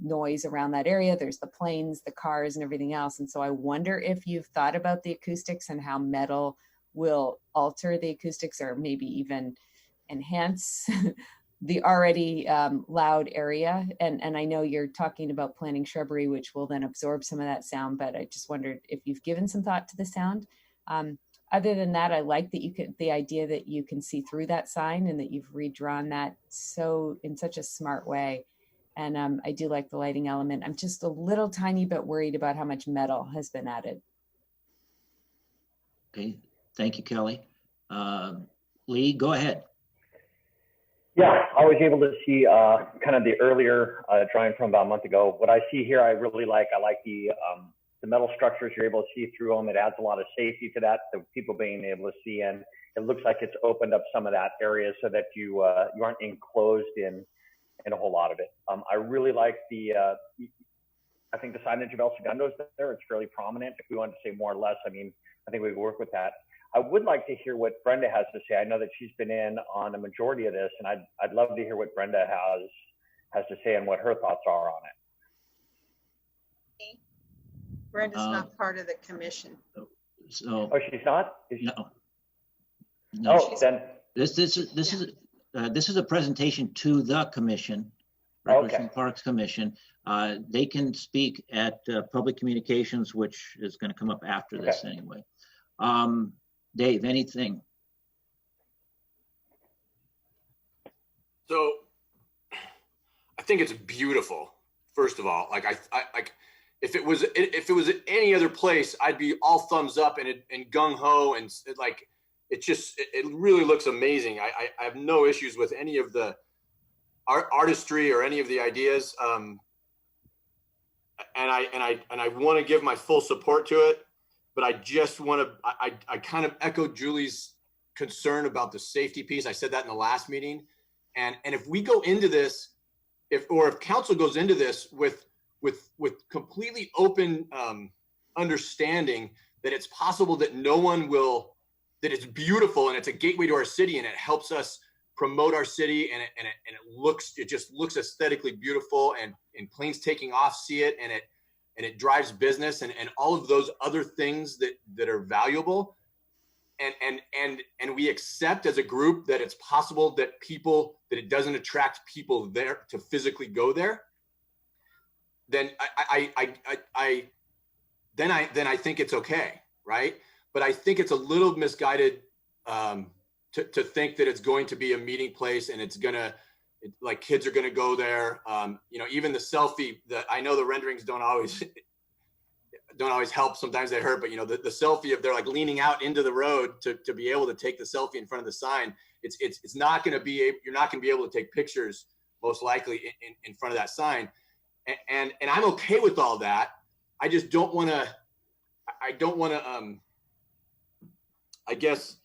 noise around that area. There's the planes, the cars, and everything else. And so I wonder if you've thought about the acoustics and how metal will alter the acoustics, or maybe even enhance the already loud area. And I know you're talking about planting shrubbery, which will then absorb some of that sound, but I just wondered if you've given some thought to the sound. Other than that, I like that the idea that you can see through that sign, and that you've redrawn that in such a smart way. And I do like the lighting element. I'm just a little tiny bit worried about how much metal has been added. Okay, thank you, Kelly. Lee, go ahead. Yeah, I was able to see kind of the earlier drawing from about a month ago. What I see here, I really like. I like the metal structures. You're able to see through them. It adds a lot of safety to that, so people being able to see, and it looks like it's opened up some of that area so that you aren't enclosed in a whole lot of it. I really like I think the signage of El Segundo is there. It's fairly prominent. If we wanted to say more or less, I think we could work with that. I would like to hear what Brenda has to say. I know that she's been in on a majority of this, and I'd love to hear what Brenda has to say and what her thoughts are on it. Brenda's not part of the commission. So, oh, she's not? No. Oh, then this is a presentation to the commission, Recreation Parks Commission. They can speak at public communications, which is going to come up after this anyway. Dave, anything? So I think it's beautiful. First of all, like if it was at any other place, I'd be all thumbs up and gung ho, and it really looks amazing. I have no issues with any of the artistry or any of the ideas. And I want to give my full support to it, but I just want to, I kind of echo Julie's concern about the safety piece. I said that in the last meeting. And if we go into this, if council goes into this with completely open understanding that it's possible that that it's beautiful and it's a gateway to our city and it helps us promote our city, and it just looks aesthetically beautiful, and planes taking off see it, and it drives business and all of those other things that are valuable, and we accept as a group that it's possible that it doesn't attract people there to physically go there, then I think it's okay, right? But I think it's a little misguided to think that it's going to be a meeting place and like kids are gonna go there. Even the selfie, I know the renderings don't always help. Sometimes they hurt, but the selfie of they're like leaning out into the road to be able to take the selfie in front of the sign. It's not going to be, you're not going to be able to take pictures most likely in front of that sign. And I'm okay with all that. I just don't want to, I don't want to, I guess,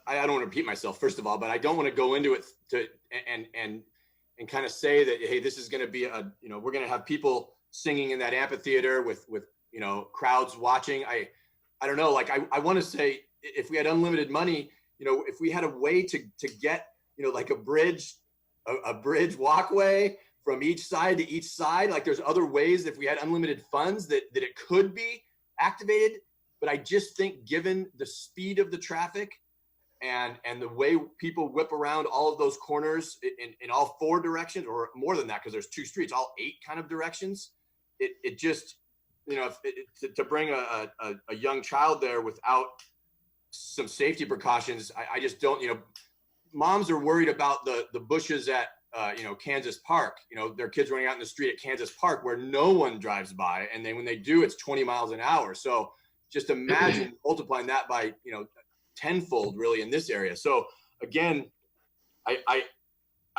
I don't want to repeat myself, first of all, but I don't want to go into it and kind of say that, hey, this is going to be we're going to have people singing in that amphitheater with crowds watching. I don't know, like I want to say, if we had unlimited money, if we had a way to get like a bridge walkway from each side to each side, like there's other ways, if we had unlimited funds that it could be activated. But I just think, given the speed of the traffic and the way people whip around all of those corners in all 4 directions, or more than that, because there's 2 streets, all 8 kind of directions, it just, to bring a young child there without some safety precautions, I just don't, moms are worried about the bushes at, Kansas Park, their kids running out in the street at Kansas Park where no one drives by. And then when they do, it's 20 miles an hour. So just imagine multiplying that by, tenfold really in this area. So again, I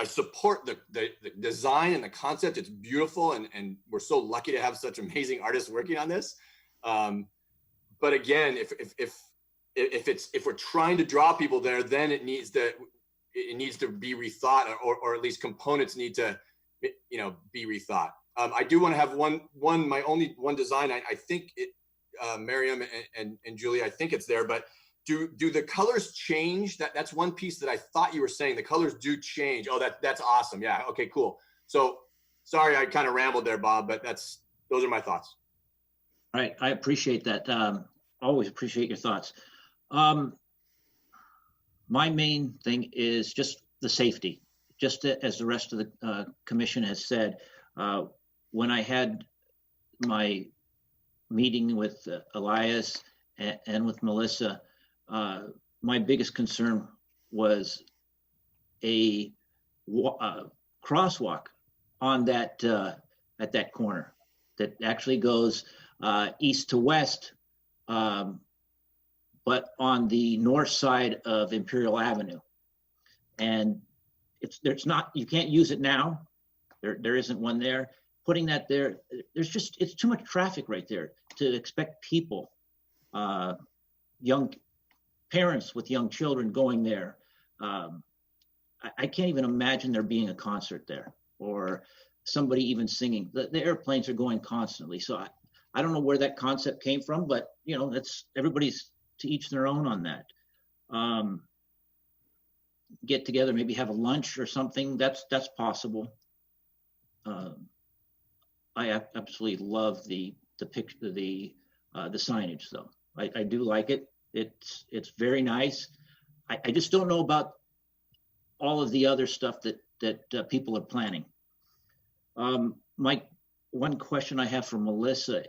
support the design and the concept. It's beautiful, and we're so lucky to have such amazing artists working on this. But again, if we're trying to draw people there, then it needs to be rethought, or at least components need to, be rethought. I do want to have my only one design. I think it, Miriam and Julie, I think it's there, but do the colors change? That's one piece that I thought you were saying. The colors do change. Oh, that's awesome. Yeah. Okay, cool. So sorry, I kind of rambled there, Bob, but those are my thoughts. All right. I appreciate that. Always appreciate your thoughts. My main thing is just the safety, just as the rest of the commission has said. When I had my meeting with Elias and with Melissa, my biggest concern was a crosswalk on that at that corner that actually goes east to west, but on the north side of Imperial Avenue. And you can't use it now. There isn't one there. Putting that there, it's too much traffic right there to expect people, young parents with young children going there. I can't even imagine there being a concert there or somebody even singing. The airplanes are going constantly. So I don't know where that concept came from, but that's everybody's to each their own on that. Get together, maybe have a lunch or something. That's possible. I absolutely love the picture, the signage though. I do like it. It's very nice. I just don't know about all of the other stuff that people are planning. My one question I have for Melissa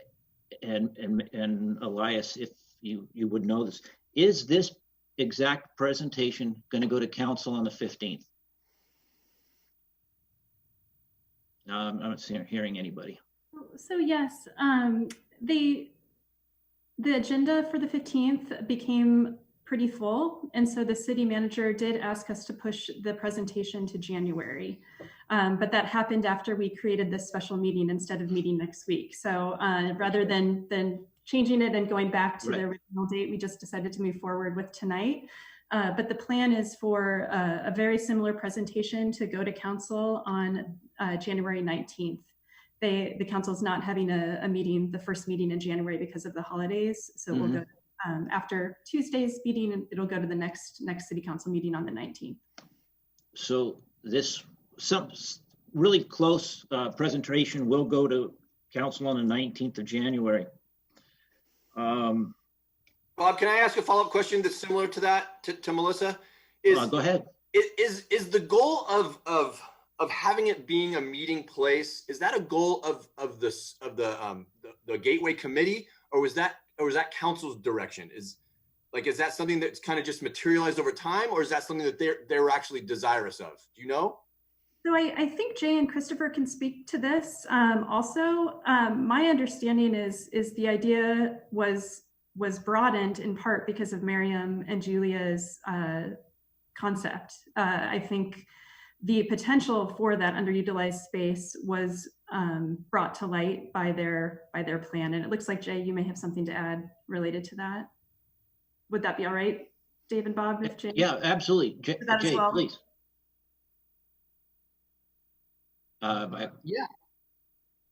and Elias, if you would know this, is this exact presentation going to go to council on the 15th? I'm not hearing anybody. So yes, the agenda for the 15th became pretty full. And so the city manager did ask us to push the presentation to January. But that happened after we created this special meeting instead of meeting next week. So rather than changing it and going back to the original date, we just decided to move forward with tonight. But the plan is for a very similar presentation to go to council on January 19th. The council is not having a meeting, the first meeting in January because of the holidays. So we'll go after Tuesday's meeting, it'll go to the next city council meeting on the 19th. So some really close presentation will go to council on the 19th of January. Bob, can I ask a follow-up question that's similar to that, to Melissa? Go ahead. Is the goal of having it being a meeting place, is that a goal of the Gateway Committee, or was that council's direction? Is that something that's kind of just materialized over time, or is that something that they're actually desirous of? Do you know? So I think Jay and Christopher can speak to this. Also, my understanding is the idea was broadened in part because of Miriam and Julia's concept. I think the potential for that underutilized space was brought to light by their plan. And it looks like, Jay, you may have something to add related to that. Would that be all right, Dave and Bob? If Jay? Yeah, absolutely. Jay, well? Please.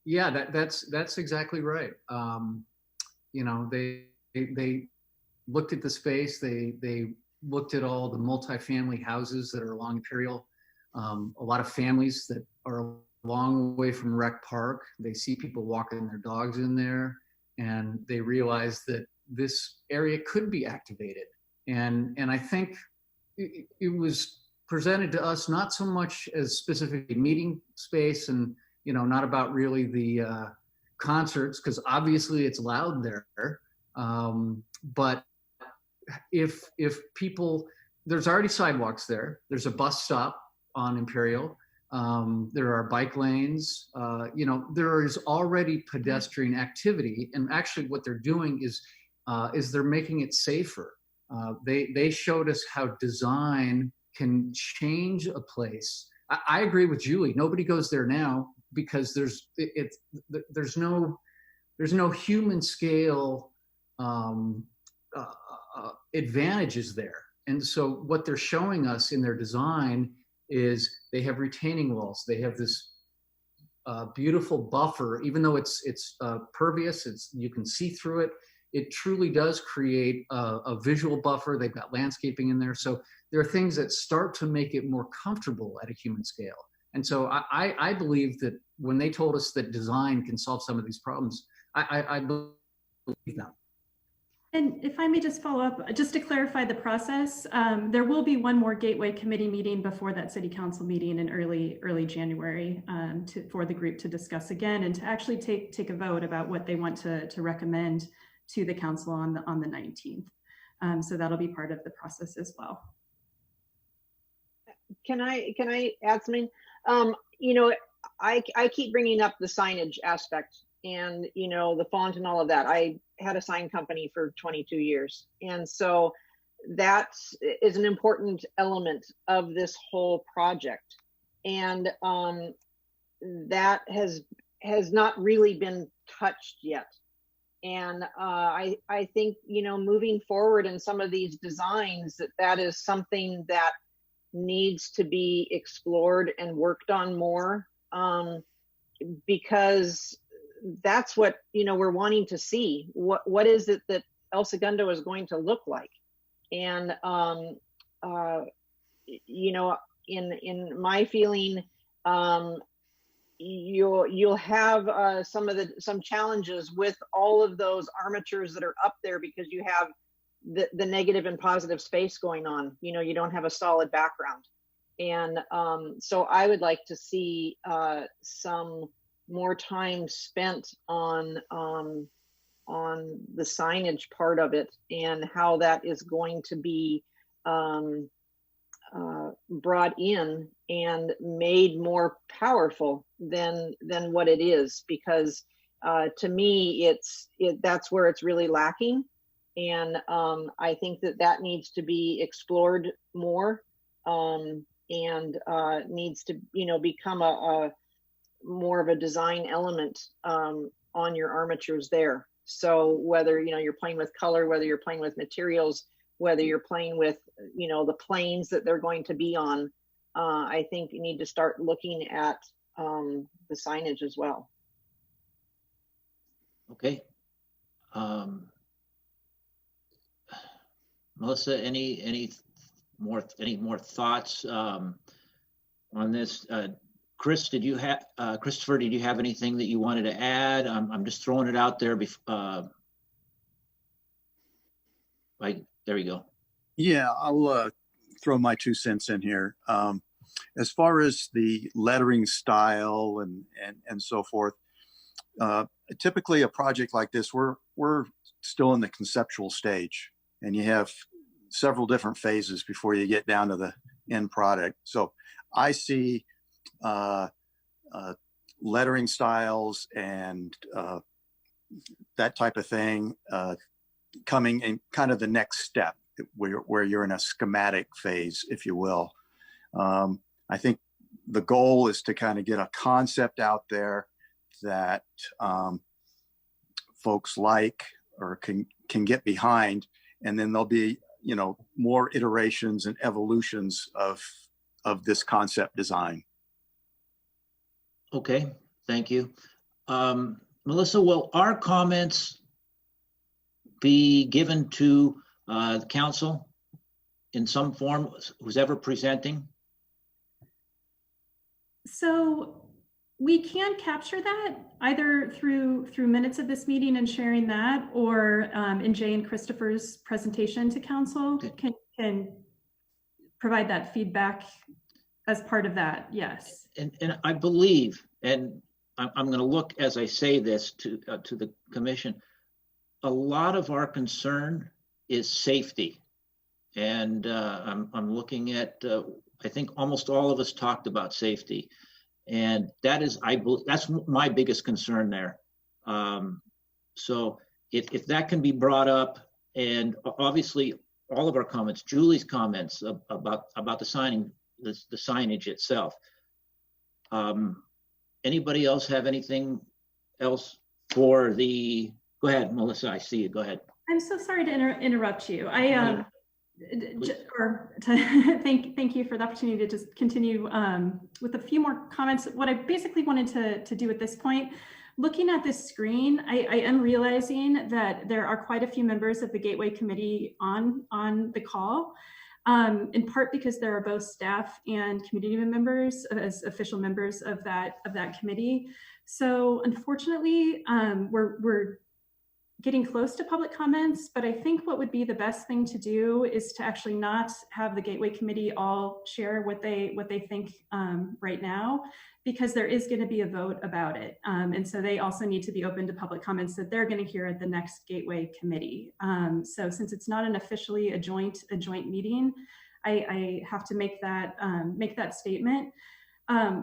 Yeah, that's exactly right. You know, they looked at the space. They looked at all the multifamily houses that are along Imperial. A lot of families that are a long way from Rec Park. They see people walking their dogs in there, and they realize that this area could be activated. And I think it was presented to us not so much as specifically meeting space, and not about really the concerts, because obviously it's loud there. But if people, there's already sidewalks there. There's a bus stop on Imperial. There are bike lanes. There is already pedestrian activity, and actually what they're doing is they're making it safer. They showed us how design can change a place. I agree with Julie. Nobody goes there now because there's no human scale advantages there. And so what they're showing us in their design is they have retaining walls. They have this beautiful buffer, even though it's pervious. You can see through it. It truly does create a visual buffer. They've got landscaping in there. So there are things that start to make it more comfortable at a human scale. And so I believe that when they told us that design can solve some of these problems, I believe them. And if I may just follow up, just to clarify the process, there will be one more Gateway Committee meeting before that City Council meeting in early January for the group to discuss again and to actually take a vote about what they want to recommend to the council on the 19th. So that'll be part of the process as well. Can I add something? I keep bringing up the signage aspect and the font and all of that. I had a sign company for 22 years, and so that is an important element of this whole project, and that has not really been touched yet. And I think moving forward in some of these designs, that is something that needs to be explored and worked on more, because that's what we're wanting to see. What is it that El Segundo is going to look like? And in my feeling, you'll have some challenges with all of those armatures that are up there, because you have the negative and positive space going on. You don't have a solid background. And so I would like to see some more time spent on the signage part of it and how that is going to be brought in and made more powerful than what it is, because to me that's where it's really lacking. And I think that needs to be explored more, and needs to become a more of a design element on your armatures there. So whether you're playing with color, whether you're playing with materials, whether you're playing with the planes that they're going to be on, I think you need to start looking at the signage as well. Okay. Melissa, any more thoughts on this? Chris, Christopher, did you have anything that you wanted to add? I'm just throwing it out there. There you go. Yeah, I'll throw my 2 cents in here. As far as the lettering style and so forth, typically a project like this, we're still in the conceptual stage, and you have several different phases before you get down to the end product. So I see lettering styles and that type of thing coming in kind of the next step, where you're in a schematic phase, if you will. I think the goal is to kind of get a concept out there that folks like or can get behind, and then there'll be, you know, more iterations and evolutions of this concept design. Okay, thank you. Melissa, will our comments be given to the council in some form, who's ever presenting? So we can capture that either through minutes of this meeting and sharing that, or in Jay and Christopher's presentation to council, can provide that feedback as part of that. Yes. And I believe, and I'm going to look as I say this to the commission, a lot of our concern is safety. And I'm looking at, I think almost all of us talked about safety. And that is, I believe, that's my biggest concern there. So if that can be brought up, and obviously all of our comments, Julie's comments about the signing, the signage itself. Anybody else have anything else for the, go ahead, Melissa, I see you, go ahead. I'm so sorry to interrupt you. Thank you for the opportunity to just continue with a few more comments. What I basically wanted to do at this point, looking at this screen, I am realizing that there are quite a few members of the Gateway Committee on the call, in part because there are both staff and community members as official members of that committee. So unfortunately, we're getting close to public comments, but I think what would be the best thing to do is to actually not have the Gateway Committee all share what they think right now, because there is going to be a vote about it. And so they also need to be open to public comments that they're going to hear at the next Gateway Committee. So since it's not an officially a joint meeting, I have to make that statement.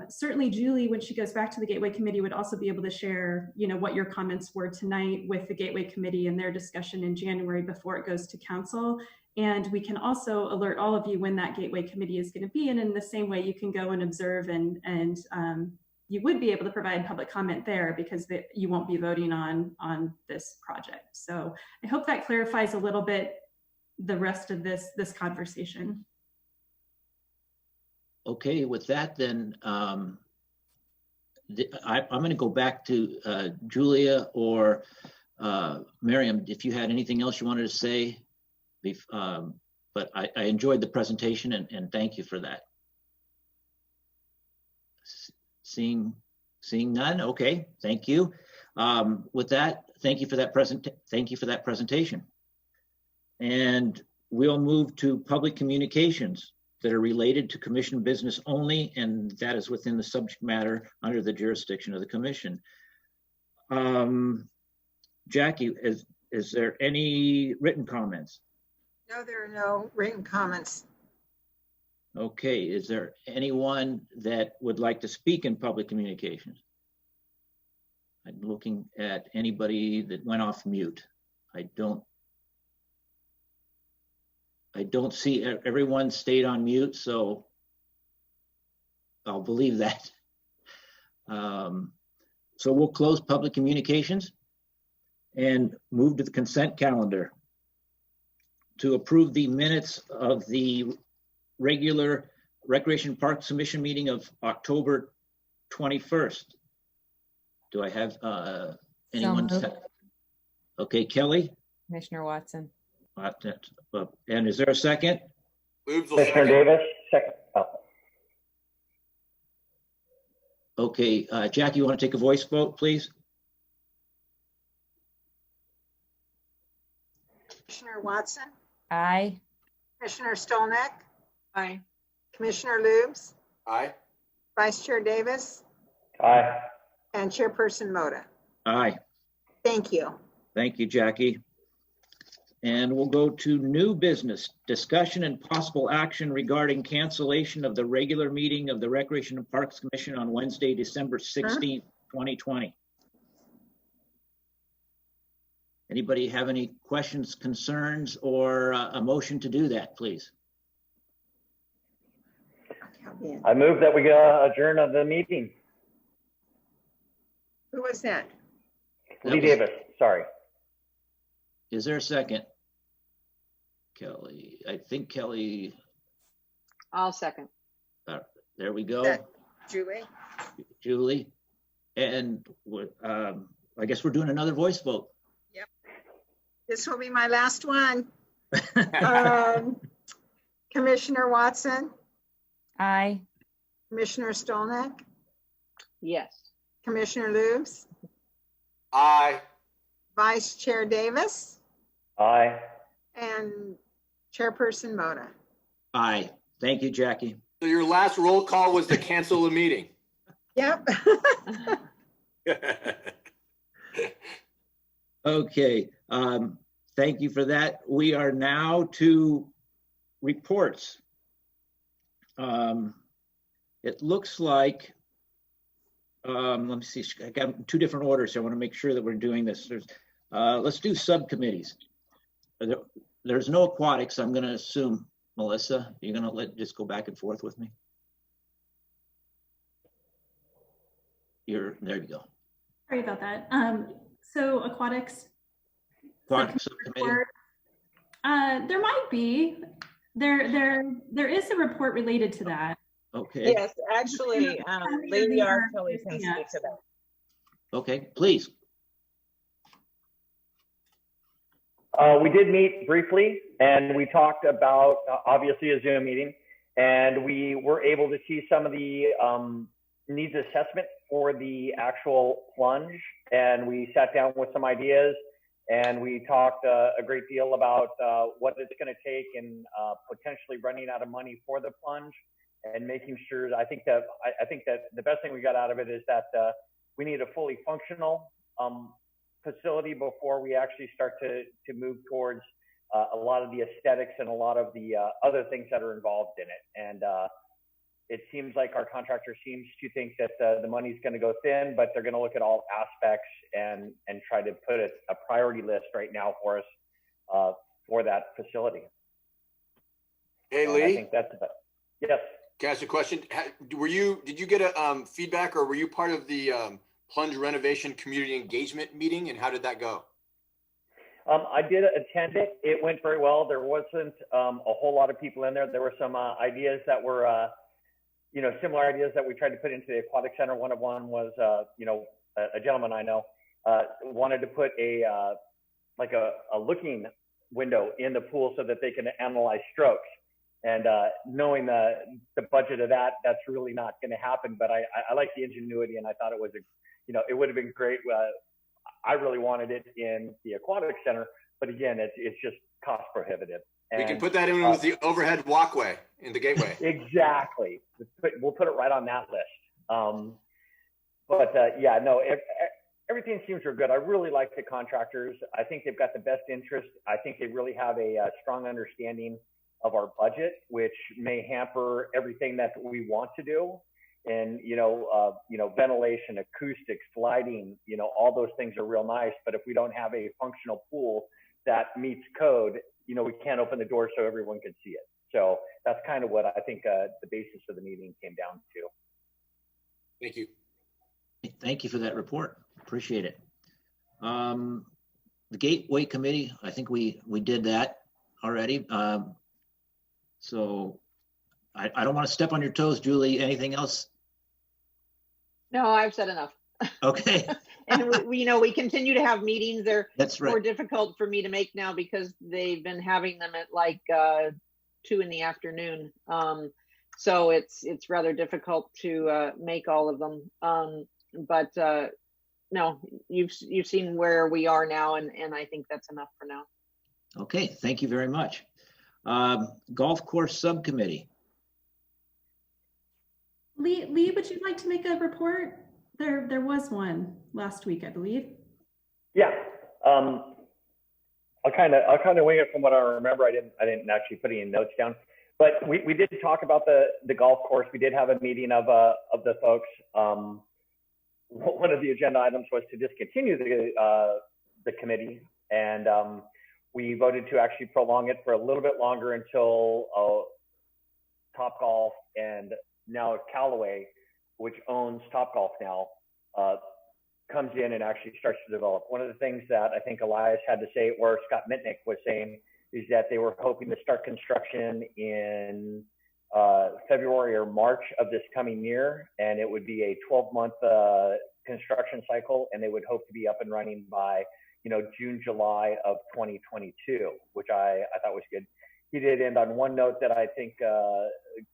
Certainly Julie, when she goes back to the Gateway Committee, would also be able to share, you know, what your comments were tonight with the Gateway Committee and their discussion in January before it goes to council. And we can also alert all of you when that Gateway Committee is going to be. And in the same way, you can go and observe and you would be able to provide public comment there, because you won't be voting on this project. So I hope that clarifies a little bit the rest of this conversation. Okay, with that then, I'm going to go back to Julia or Miriam, if you had anything else you wanted to say. But I enjoyed the presentation and thank you for that. Seeing none, okay, thank you. With that, thank you for that presentation. And we'll move to public communications that are related to commission business only, and that is within the subject matter under the jurisdiction of the commission. Jackie, is there any written comments? No, there are no written comments. Okay, is there anyone that would like to speak in public communications? I'm looking at anybody that went off mute. I don't see, everyone stayed on mute, so I'll believe that. So we'll close public communications and move to the consent calendar to approve the minutes of the regular Recreation Park Submission meeting of October 21st. Do I have anyone? Okay, Kelly? Commissioner Watson. And is there a second? Commissioner Davis, second. Oh. Okay, Jackie, you want to take a voice vote, please? Commissioner Watson? Aye. Commissioner Stolnick, Aye. Commissioner Lubes, Aye. Vice Chair Davis, Aye. and Chairperson Moda. Aye. Thank you. Thank you, Jackie. And we'll go to new business, discussion and possible action regarding cancellation of the regular meeting of the Recreation and Parks Commission on Wednesday, December 16th, 2020. Anybody have any questions, concerns, or a motion to do that, please? I move that we adjourn of the meeting. Who was that? Lee Davis, sorry. Is there a second? Kelly, I think Kelly, I'll second. there we go. That Julie? Julie. And I guess we're doing another voice vote. Yep. This will be my last one. Commissioner Watson, Aye. Commissioner Stolnick, Yes. Commissioner Lubes, Aye. Vice Chair Davis, Aye. and Chairperson Moda. Aye. Thank you, Jackie. So your last roll call was to cancel the meeting. Yep. Okay. Thank you for that. We are now to reports. It looks like, let me see, I got two different orders, so I want to make sure that we're doing this. Let's do subcommittees. There's no aquatics, I'm going to assume. Melissa, you're going to just go back and forth with me? There you go. Sorry about that. So aquatics. Aquatic subcommittee. There might be. There is a report related to that. Okay. Yes, actually, Lady R. Kelly can speak to that. Okay, please. We did meet briefly and we talked about obviously a Zoom meeting, and we were able to see some of the needs assessment for the actual plunge, and we sat down with some ideas and we talked a great deal about what it's going to take and potentially running out of money for the plunge and making sure. I think that the best thing we got out of it is that we need a fully functional facility before we actually start to move towards a lot of the aesthetics and a lot of the other things that are involved in it. And it seems like our contractor seems to think that the money's going to go thin, but they're going to look at all aspects and try to put a priority list right now for us for that facility. Hey, and Lee. I think that's about, yes. Can I ask a question? Did you get a feedback, or were you part of the plunge renovation community engagement meeting, and how did that go? I did attend it. It went very well. There wasn't a whole lot of people in there. There were some ideas that were, similar ideas that we tried to put into the aquatic center. One was, a gentleman I know wanted to put a looking window in the pool so that they can analyze strokes. And knowing the budget of that, that's really not going to happen. But I like the ingenuity, and I thought it was it would have been great. I really wanted it in the aquatic center, but again, it's just cost prohibitive. And, we can put that in with the overhead walkway in the gateway. Exactly. We'll put it right on that list. Everything seems real good. I really like the contractors. I think they've got the best interest. I think they really have a strong understanding of our budget, which may hamper everything that we want to do. And, ventilation, acoustics, lighting, all those things are real nice. But if we don't have a functional pool that meets code, we can't open the door so everyone can see it. So that's kind of what I think the basis of the meeting came down to. Thank you. Thank you for that report. Appreciate it. The Gateway Committee, I think we did that already. So I don't want to step on your toes, Julie. Anything else? No, I've said enough. Okay. And we continue to have meetings. They're That's right. more difficult for me to make now because they've been having them at like 2 p.m. So it's rather difficult to make all of them. No, you've seen where we are now, and I think that's enough for now. Okay, thank you very much. Golf course subcommittee. Lee, would you like to make a report? There was one last week, I believe. Yeah. I'll kind of wing it from what I remember. I didn't actually put any notes down, but we did talk about the golf course. We did have a meeting of the folks. One of the agenda items was to discontinue the committee, and we voted to actually prolong it for a little bit longer until Topgolf and now Callaway, which owns Topgolf now, comes in and actually starts to develop. One of the things that I think Elias had to say, or Scott Mitnick was saying, is that they were hoping to start construction in February or March of this coming year, and it would be a 12-month construction cycle, and they would hope to be up and running by June, July of 2022, which I thought was good. He did end on one note that I think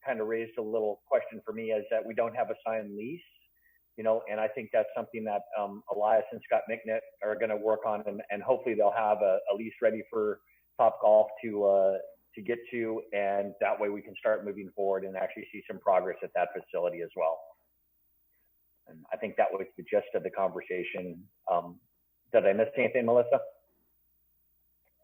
kind of raised a little question for me, is that we don't have a signed lease, and I think that's something that Elias and Scott Mitnick are going to work on, and hopefully they'll have a lease ready for Topgolf to get to, and that way we can start moving forward and actually see some progress at that facility as well. And I think that was the gist of the conversation. Did I miss anything, Melissa?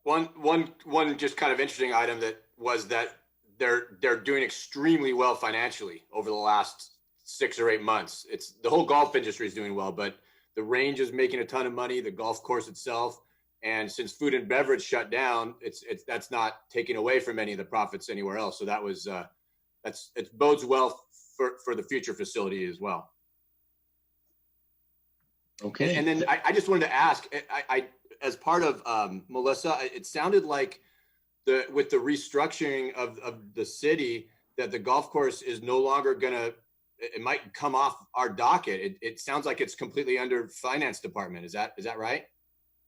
One just kind of interesting item that was that they're doing extremely well financially over the last 6 or 8 months. It's the whole golf industry is doing well, but the range is making a ton of money, the golf course itself. And since food and beverage shut down, that's not taking away from any of the profits anywhere else. So that was it bodes well for the future facility as well. Okay. And then I just wanted to ask, I as part of Melissa, it sounded like with the restructuring of the city, that the golf course is no longer it might come off our docket. It sounds like it's completely under finance department. Is that right?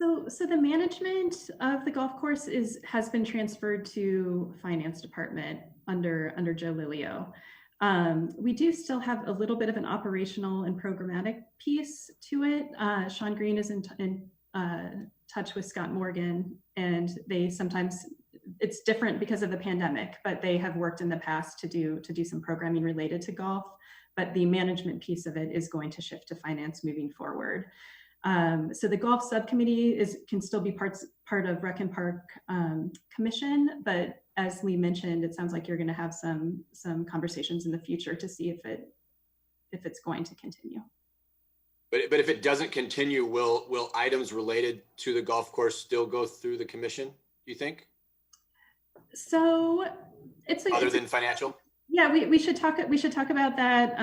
So the management of the golf course has been transferred to finance department under Joe Lilio. We do still have a little bit of an operational and programmatic piece to it. Sean Green is in touch with Scott Morgan, and they sometimes, it's different because of the pandemic, but they have worked in the past to do some programming related to golf. But the management piece of it is going to shift to finance moving forward. So the golf subcommittee can still be part of Rec and Park Commission, but as Lee mentioned, it sounds like you're going to have some conversations in the future to see if it's going to continue. But if it doesn't continue, will items related to the golf course still go through the commission, do you think? So other than financial? Yeah, we should talk about that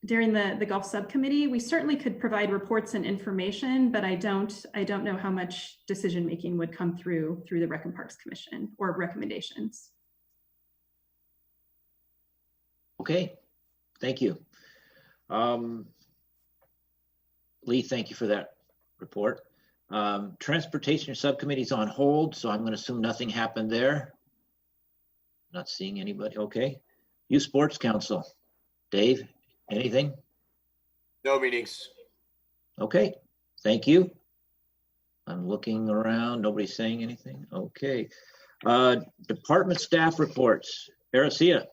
during the golf subcommittee. We certainly could provide reports and information, but I don't know how much decision making would come through the Rec and Parks Commission or recommendations. Okay, thank you. Lee, thank you for that report. Transportation subcommittee is on hold, so I'm going to assume nothing happened there. Not seeing anybody. Okay. Youth Sports Council. Dave, anything? No meetings. Okay, thank you. I'm looking around. Nobody's saying anything. Okay. Department staff reports. Aracia.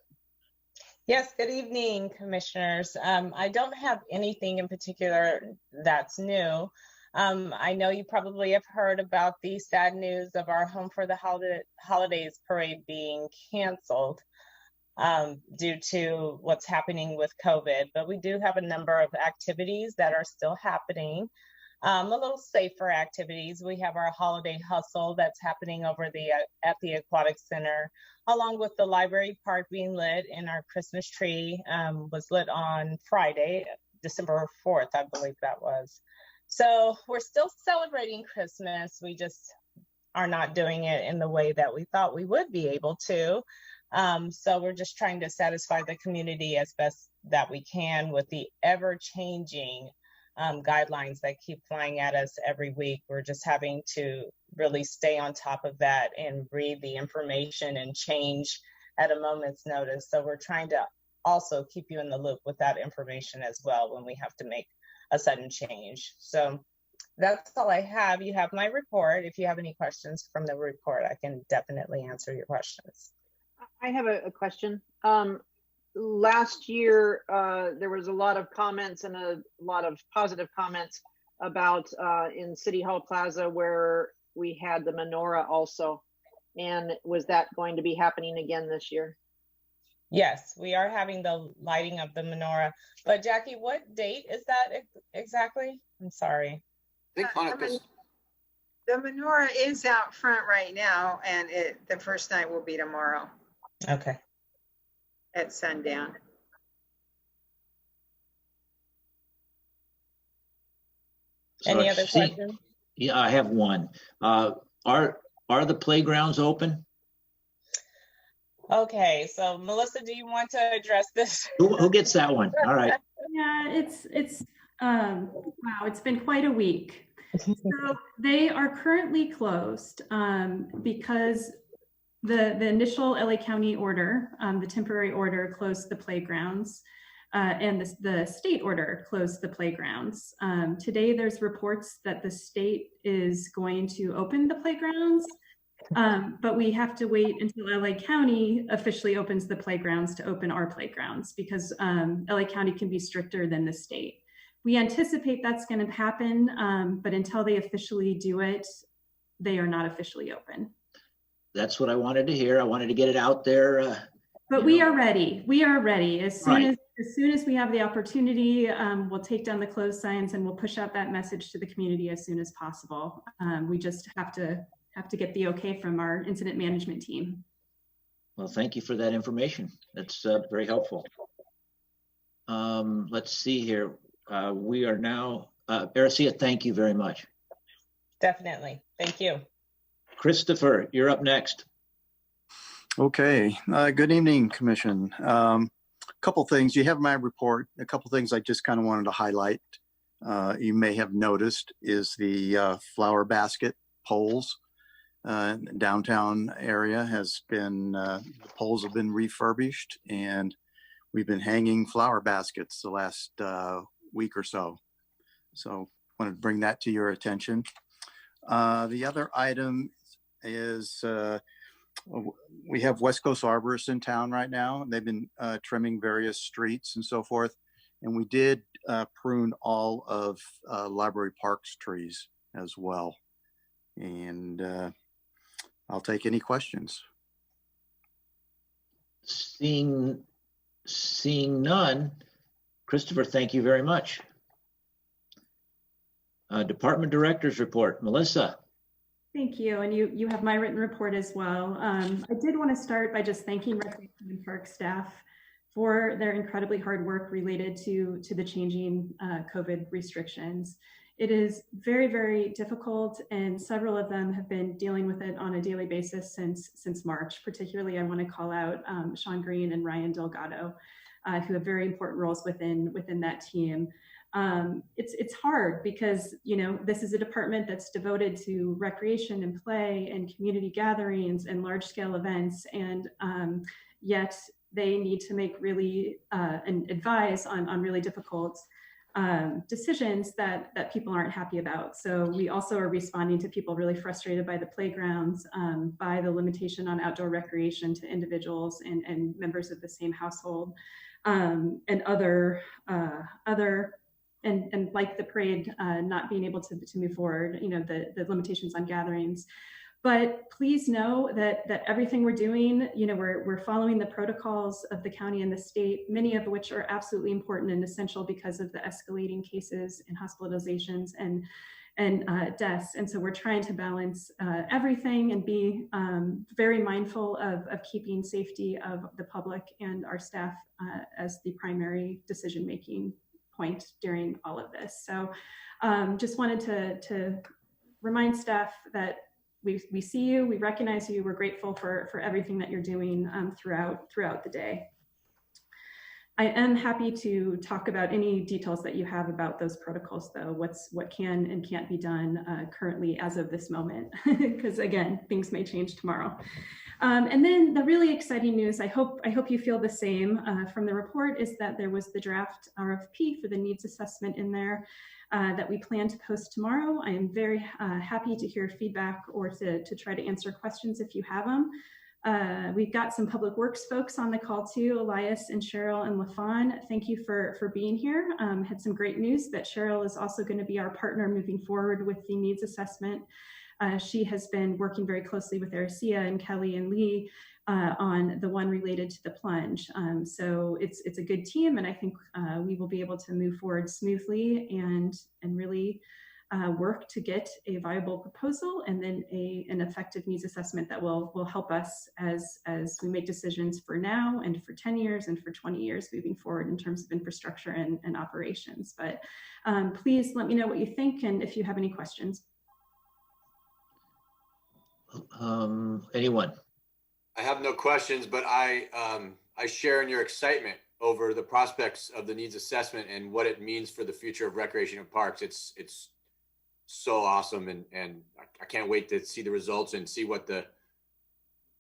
Yes, good evening, commissioners. I don't have anything in particular that's new. I know you probably have heard about the sad news of our Home for the Holidays parade being canceled due to what's happening with COVID, but we do have a number of activities that are still happening. A little safer activities. We have our holiday hustle that's happening over at the Aquatic Center, along with the library park being lit, and our Christmas tree was lit on Friday, December 4th, I believe that was. So we're still celebrating Christmas. We just are not doing it in the way that we thought we would be able to. So we're just trying to satisfy the community as best that we can with the ever-changing guidelines that keep flying at us every week. We're just having to really stay on top of that and read the information and change at a moment's notice. So we're trying to also keep you in the loop with that information as well when we have to make a sudden change. So That's all I have. You have my report. If you have any questions from the report, I can definitely answer your questions. I have a question. Last year, there was a lot of comments and a lot of positive comments about in City Hall Plaza where we had the menorah also. And was that going to be happening again this year? Yes, we are having the lighting of the menorah. But Jackie, what date is that exactly? I'm sorry. I think Hanukkah's. The menorah is out front right now, and the first night will be tomorrow Okay. at sundown. Any other questions? Yeah, I have one. Are the playgrounds open? Okay, so Melissa, do you want to address this? Who gets that one? All right. Yeah, wow, it's been quite a week. So they are currently closed because the initial LA County order, the temporary order, closed the playgrounds, and the state order closed the playgrounds. Today, there's reports that the state is going to open the playgrounds, but we have to wait until LA County officially opens the playgrounds to open our playgrounds, because LA County can be stricter than the state. We anticipate that's going to happen, but until they officially do it, they are not officially open. That's what I wanted to hear. I wanted to get it out there. But we are ready. We are ready. As soon as we have the opportunity, we'll take down the closed signs and we'll push out that message to the community as soon as possible. We just have to get the okay from our incident management team. Well, thank you for that information. That's very helpful. Let's see here. We are now, Aracia, thank you very much. Definitely. Thank you. Christopher, you're up next. Okay. Good evening, Commission. Couple things. You have my report. A couple things I just kind of wanted to highlight. You may have noticed is the flower basket poles. Downtown area has been, the poles have been refurbished, and we've been hanging flower baskets the last week or so. So I wanted to bring that to your attention. The other item is we have West Coast Arborists in town right now. They've been trimming various streets and so forth. And we did prune all of Library Park's trees as well. And I'll take any questions. Seeing none, Christopher, thank you very much. Department Director's report, Melissa. Thank you, and you have my written report as well. I did want to start by just thanking Recreation and Park staff for their incredibly hard work related to the changing COVID restrictions. It is very, very difficult, and several of them have been dealing with it on a daily basis since March. Particularly, I want to call out Sean Green and Ryan Delgado, who have very important roles within that team. It's hard because, you know, this is a department that's devoted to recreation and play and community gatherings and large scale events, and yet they need to make really and advise on really difficult decisions that people aren't happy about. So we also are responding to people really frustrated by the playgrounds, by the limitation on outdoor recreation to individuals and members of the same household, and other and like the parade not being able to move forward, you know, the limitations on gatherings. But please know that everything we're doing, you know, we're following the protocols of the county and the state, many of which are absolutely important and essential because of the escalating cases and hospitalizations and deaths. And so we're trying to balance everything and be very mindful of keeping safety of the public and our staff as the primary decision-making point during all of this. So just wanted to remind staff that we see you, we recognize you, we're grateful for everything that you're doing throughout the day. I am happy to talk about any details that you have about those protocols, though, what can and can't be done currently as of this moment, because again, things may change tomorrow. And then the really exciting news, I hope you feel the same from the report, is that there was the draft RFP for the needs assessment in there. that we plan to post tomorrow. I am very happy to hear feedback or to try to answer questions if you have them. We've got some public works folks on the call too, Elias and Cheryl and LaFawn. Thank you for being here. Had some great news that Cheryl is also going to be our partner moving forward with the needs assessment. She has been working very closely with Aricia and Kelly and Lee on the one related to the plunge. So it's a good team, and I think we will be able to move forward smoothly and really work to get a viable proposal and then an effective needs assessment that will help us as we make decisions for now and for 10 years and for 20 years moving forward in terms of infrastructure and operations. But please let me know what you think and if you have any questions. Anyone? I have no questions, but I share in your excitement over the prospects of the needs assessment and what it means for the future of recreation and parks. It's so awesome, and I can't wait to see the results and see what the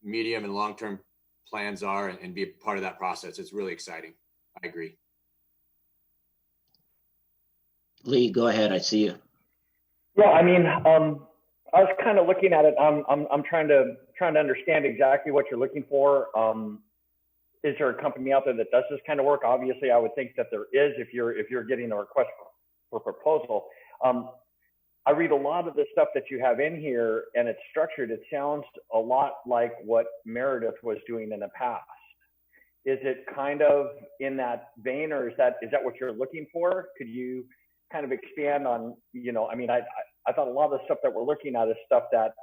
medium and long-term plans are and be a part of that process. It's really exciting. I agree. Lee, go ahead. I see you. Yeah, I mean, I was kind of looking at it. I'm trying to understand exactly what you're looking for. Is there a company out there that does this kind of work? Obviously, I would think that there is if you're getting a request for proposal. I read a lot of the stuff that you have in here, and it's structured. It sounds a lot like what Meredith was doing in the past. Is it kind of in that vein, or is that what you're looking for? Could you kind of expand on, I mean, I thought a lot of the stuff that we're looking at is stuff that,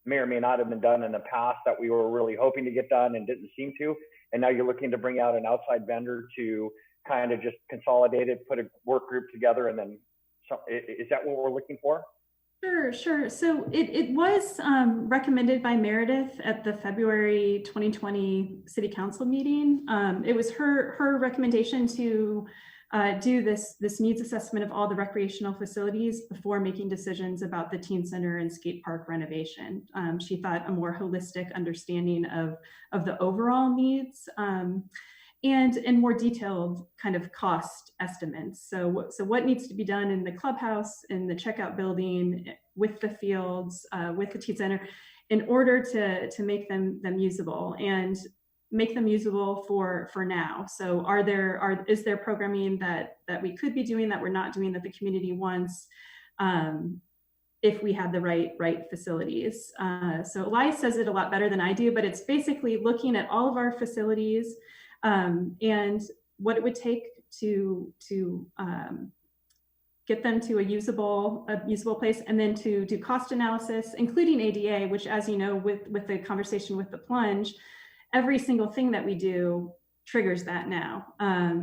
may or may not have been done in the past that we were really hoping to get done and didn't seem to. And now you're looking to bring out an outside vendor to kind of just consolidate it, put a work group together, and then is that what we're looking for? Sure. So it was recommended by Meredith at the February 2020 City Council meeting. It was her recommendation to do this needs assessment of all the recreational facilities before making decisions about the teen center and skate park renovation. She thought a more holistic understanding of the overall needs and more detailed kind of cost estimates. So what needs to be done in the clubhouse, in the checkout building, with the fields, with the teen center, in order to make them usable and make them usable for now. So is there programming that we could be doing that we're not doing that the community wants if we had the right facilities? So Elias says it a lot better than I do, but it's basically looking at all of our facilities and what it would take to get them to a usable place, and then to do cost analysis, including ADA, which, as you know, with the conversation with the plunge, every single thing that we do triggers that now.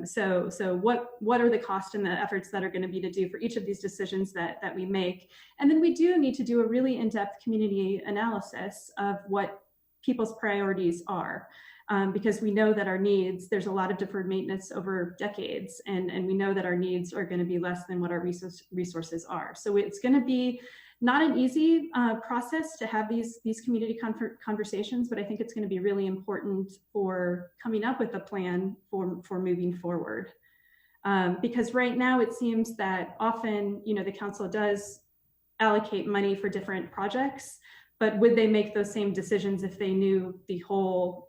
So what are the costs and the efforts that are going to be to do for each of these decisions that we make? And then we do need to do a really in-depth community analysis of what people's priorities are. Because we know that our needs, there's a lot of deferred maintenance over decades, and we know that our needs are going to be less than what our resources are. So it's going to be not an easy process to have these community conversations, but I think it's going to be really important for coming up with a plan for moving forward. Because right now it seems that often, the council does allocate money for different projects, but would they make those same decisions if they knew the whole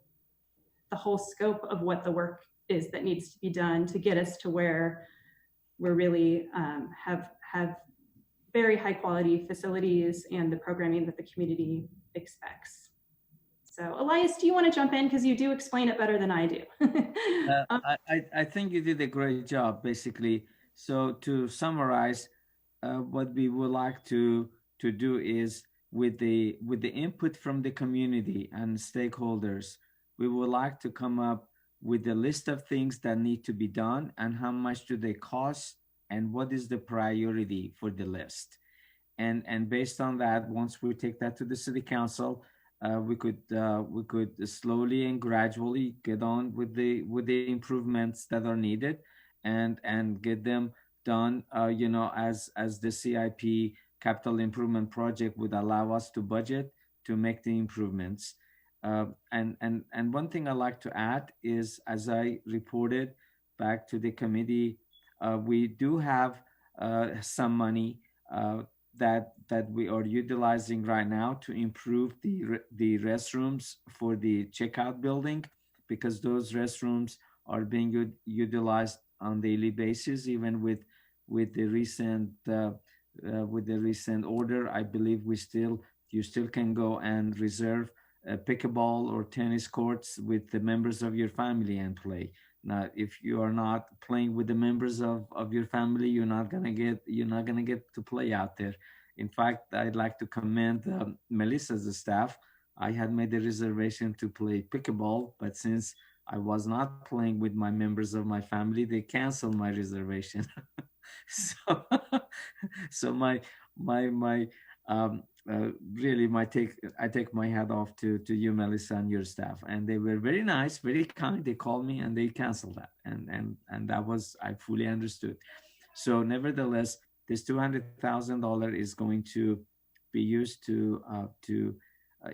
scope of what the work is that needs to be done to get us to where we're really have very high quality facilities and the programming that the community expects. So Elias, do you want to jump in? Because you do explain it better than I do. I think you did a great job, basically. So to summarize, what we would like to do is with the input from the community and stakeholders, we would like to come up with a list of things that need to be done and how much do they cost and what is the priority for the list. And based on that, once we take that to the city council, we could slowly and gradually get on with the improvements that are needed and get them done, as the CIP capital improvement project would allow us to budget to make the improvements. And one thing I like to add is, as I reported back to the committee, we do have some money that we are utilizing right now to improve the restrooms for the checkout building, because those restrooms are being utilized on daily basis. Even with the recent order, I believe you still can go and reserve pickleball or tennis courts with the members of your family and play. Now, if you are not playing with the members of your family, you're not gonna get to play out there. In fact, I'd like to commend Melissa's staff. I had made a reservation to play pickleball, but since I was not playing with my members of my family, they canceled my reservation. So really, I take my hat off to you, Melissa, and your staff, and they were very nice, very kind. They called me and they canceled that, and that was, I fully understood. So nevertheless, this $200,000 is going to be used to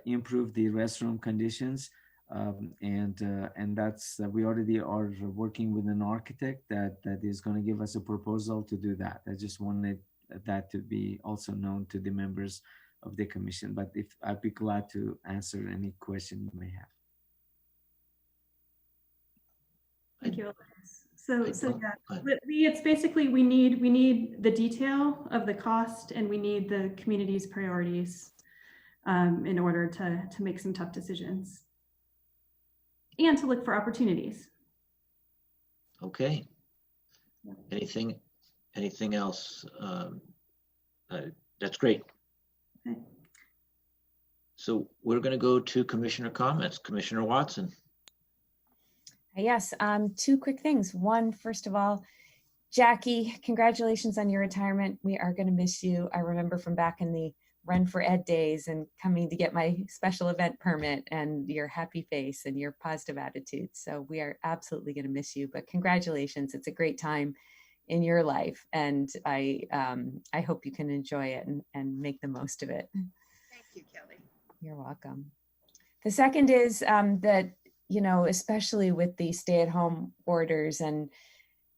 improve the restroom conditions, and that's we already are working with an architect that is going to give us a proposal to do that. I just wanted that to be also known to the members of the commission, but if I'd be glad to answer any question you may have. Thank you, Alexis. So yeah, it's basically we need the detail of the cost, and we need the community's priorities in order to make some tough decisions and to look for opportunities. Okay. Anything else? That's great. Okay. So we're going to go to commissioner comments. Commissioner Watson. Yes, two quick things. One, first of all, Jackie, congratulations on your retirement. We are going to miss you. I remember from back in the Run for Ed days and coming to get my special event permit, and your happy face and your positive attitude. So we are absolutely going to miss you, but congratulations. It's a great time in your life, and I hope you can enjoy it and make the most of it. Thank you, Kelly. You're welcome. The second is that, especially with the stay-at-home orders and,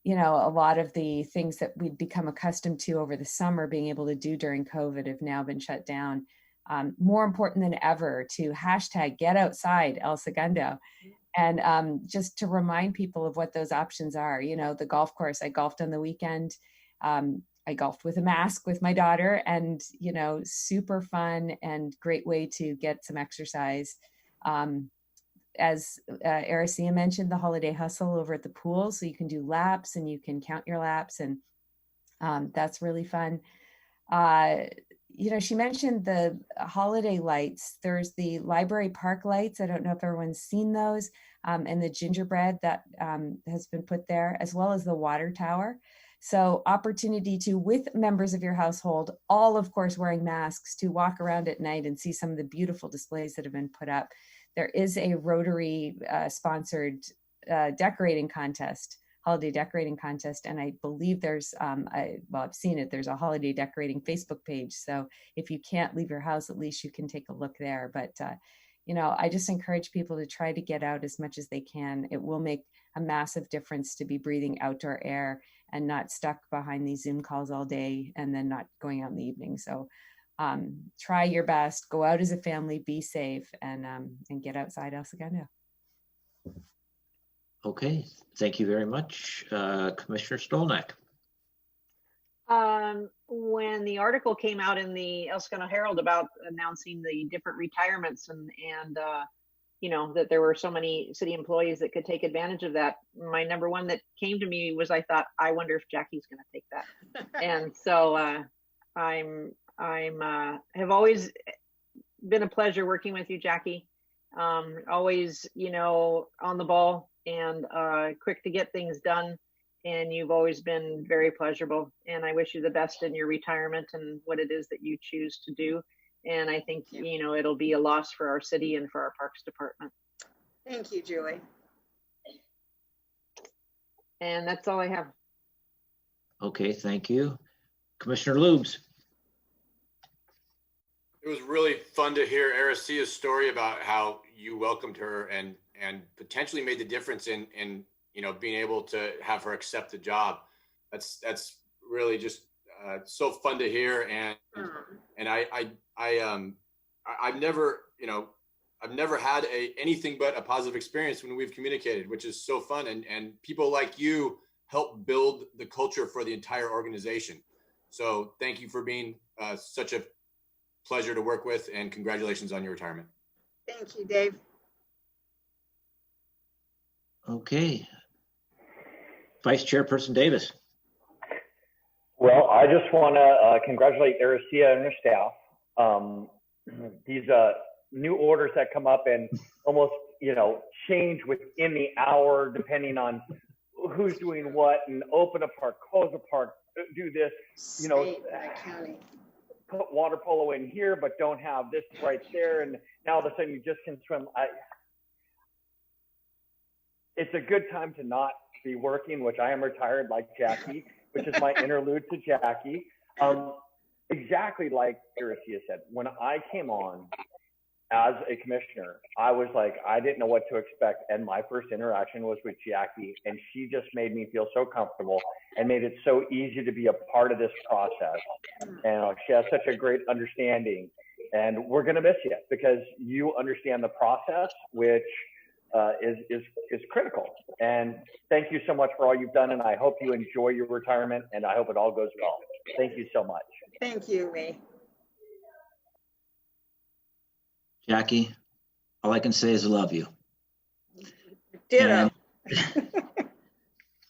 a lot of the things that we'd become accustomed to over the summer being able to do during COVID have now been shut down. More important than ever to hashtag get outside El Segundo. And just to remind people of what those options are, the golf course, I golfed on the weekend. I golfed with a mask with my daughter, and, super fun and great way to get some exercise. As Aricia mentioned, the holiday hustle over at the pool. So you can do laps and you can count your laps, and that's really fun. She mentioned the holiday lights. There's the library park lights. I don't know if everyone's seen those, and the gingerbread that has been put there, as well as the water tower. So opportunity to, with members of your household, all of course wearing masks, to walk around at night and see some of the beautiful displays that have been put up. There is a Rotary sponsored decorating contest, holiday decorating contest. And I believe there's, I've seen it, there's a holiday decorating Facebook page. So if you can't leave your house, at least you can take a look there. But, I just encourage people to try to get out as much as they can. It will make a massive difference to be breathing outdoor air and not stuck behind these Zoom calls all day and then not going out in the evening. So try your best, go out as a family, be safe, and get outside El Segundo. Okay, thank you very much. Commissioner Stolnak. When the article came out in the El Segundo Herald about announcing the different retirements and that there were so many city employees that could take advantage of that, my number one that came to me was, I thought, I wonder if Jackie's going to take that. And so have always been a pleasure working with you, Jackie. Always, on the ball and quick to get things done. And you've always been very pleasurable. And I wish you the best in your retirement and what it is that you choose to do. And I think, it'll be a loss for our city and for our Parks Department. Thank you, Julie. And that's all I have. Okay, thank you. Commissioner Lubes. It was really fun to hear Aricia's story about how you welcomed her and potentially made the difference in being able to have her accept the job. That's really just so fun to hear, and I've never, you know, I've never had anything but a positive experience when we've communicated, which is so fun. And people like you help build the culture for the entire organization. So thank you for being such a pleasure to work with, and congratulations on your retirement. Thank you, Dave. Okay. Vice Chairperson Davis. Well, I just want to congratulate Ericia and her staff. These new orders that come up and almost, you know, change within the hour depending on who's doing what, and open a park, close a park, do this, you know, put water polo in here, but don't have this right there. And now all of a sudden you just can swim. It's a good time to not be working, which I am retired like Jackie, which is my interlude to Jackie. Exactly like Ericia said, when I came on as a commissioner, I was like, I didn't know what to expect. And my first interaction was with Jackie, and she just made me feel so comfortable and made it so easy to be a part of this process. And she has such a great understanding, and we're going to miss you because you understand the process, which is critical. And thank you so much for all you've done. And I hope you enjoy your retirement, and I hope it all goes well. Thank you so much. Thank you, Lee. Jackie, all I can say is I love you. Ditto.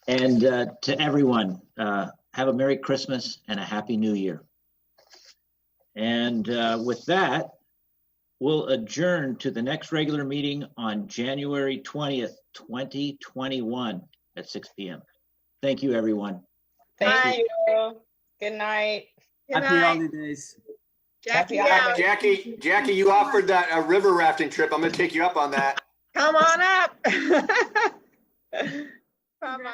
And to everyone, have a Merry Christmas and a Happy New Year. And with that, we'll adjourn to the next regular meeting on January 20th, 2021 at 6 p.m. Thank you, everyone. Thank you. Good night. Good Happy night. holidays. Jackie, Jackie, you offered that a river rafting trip. I'm going to take you up on that. come on up. Bye-bye.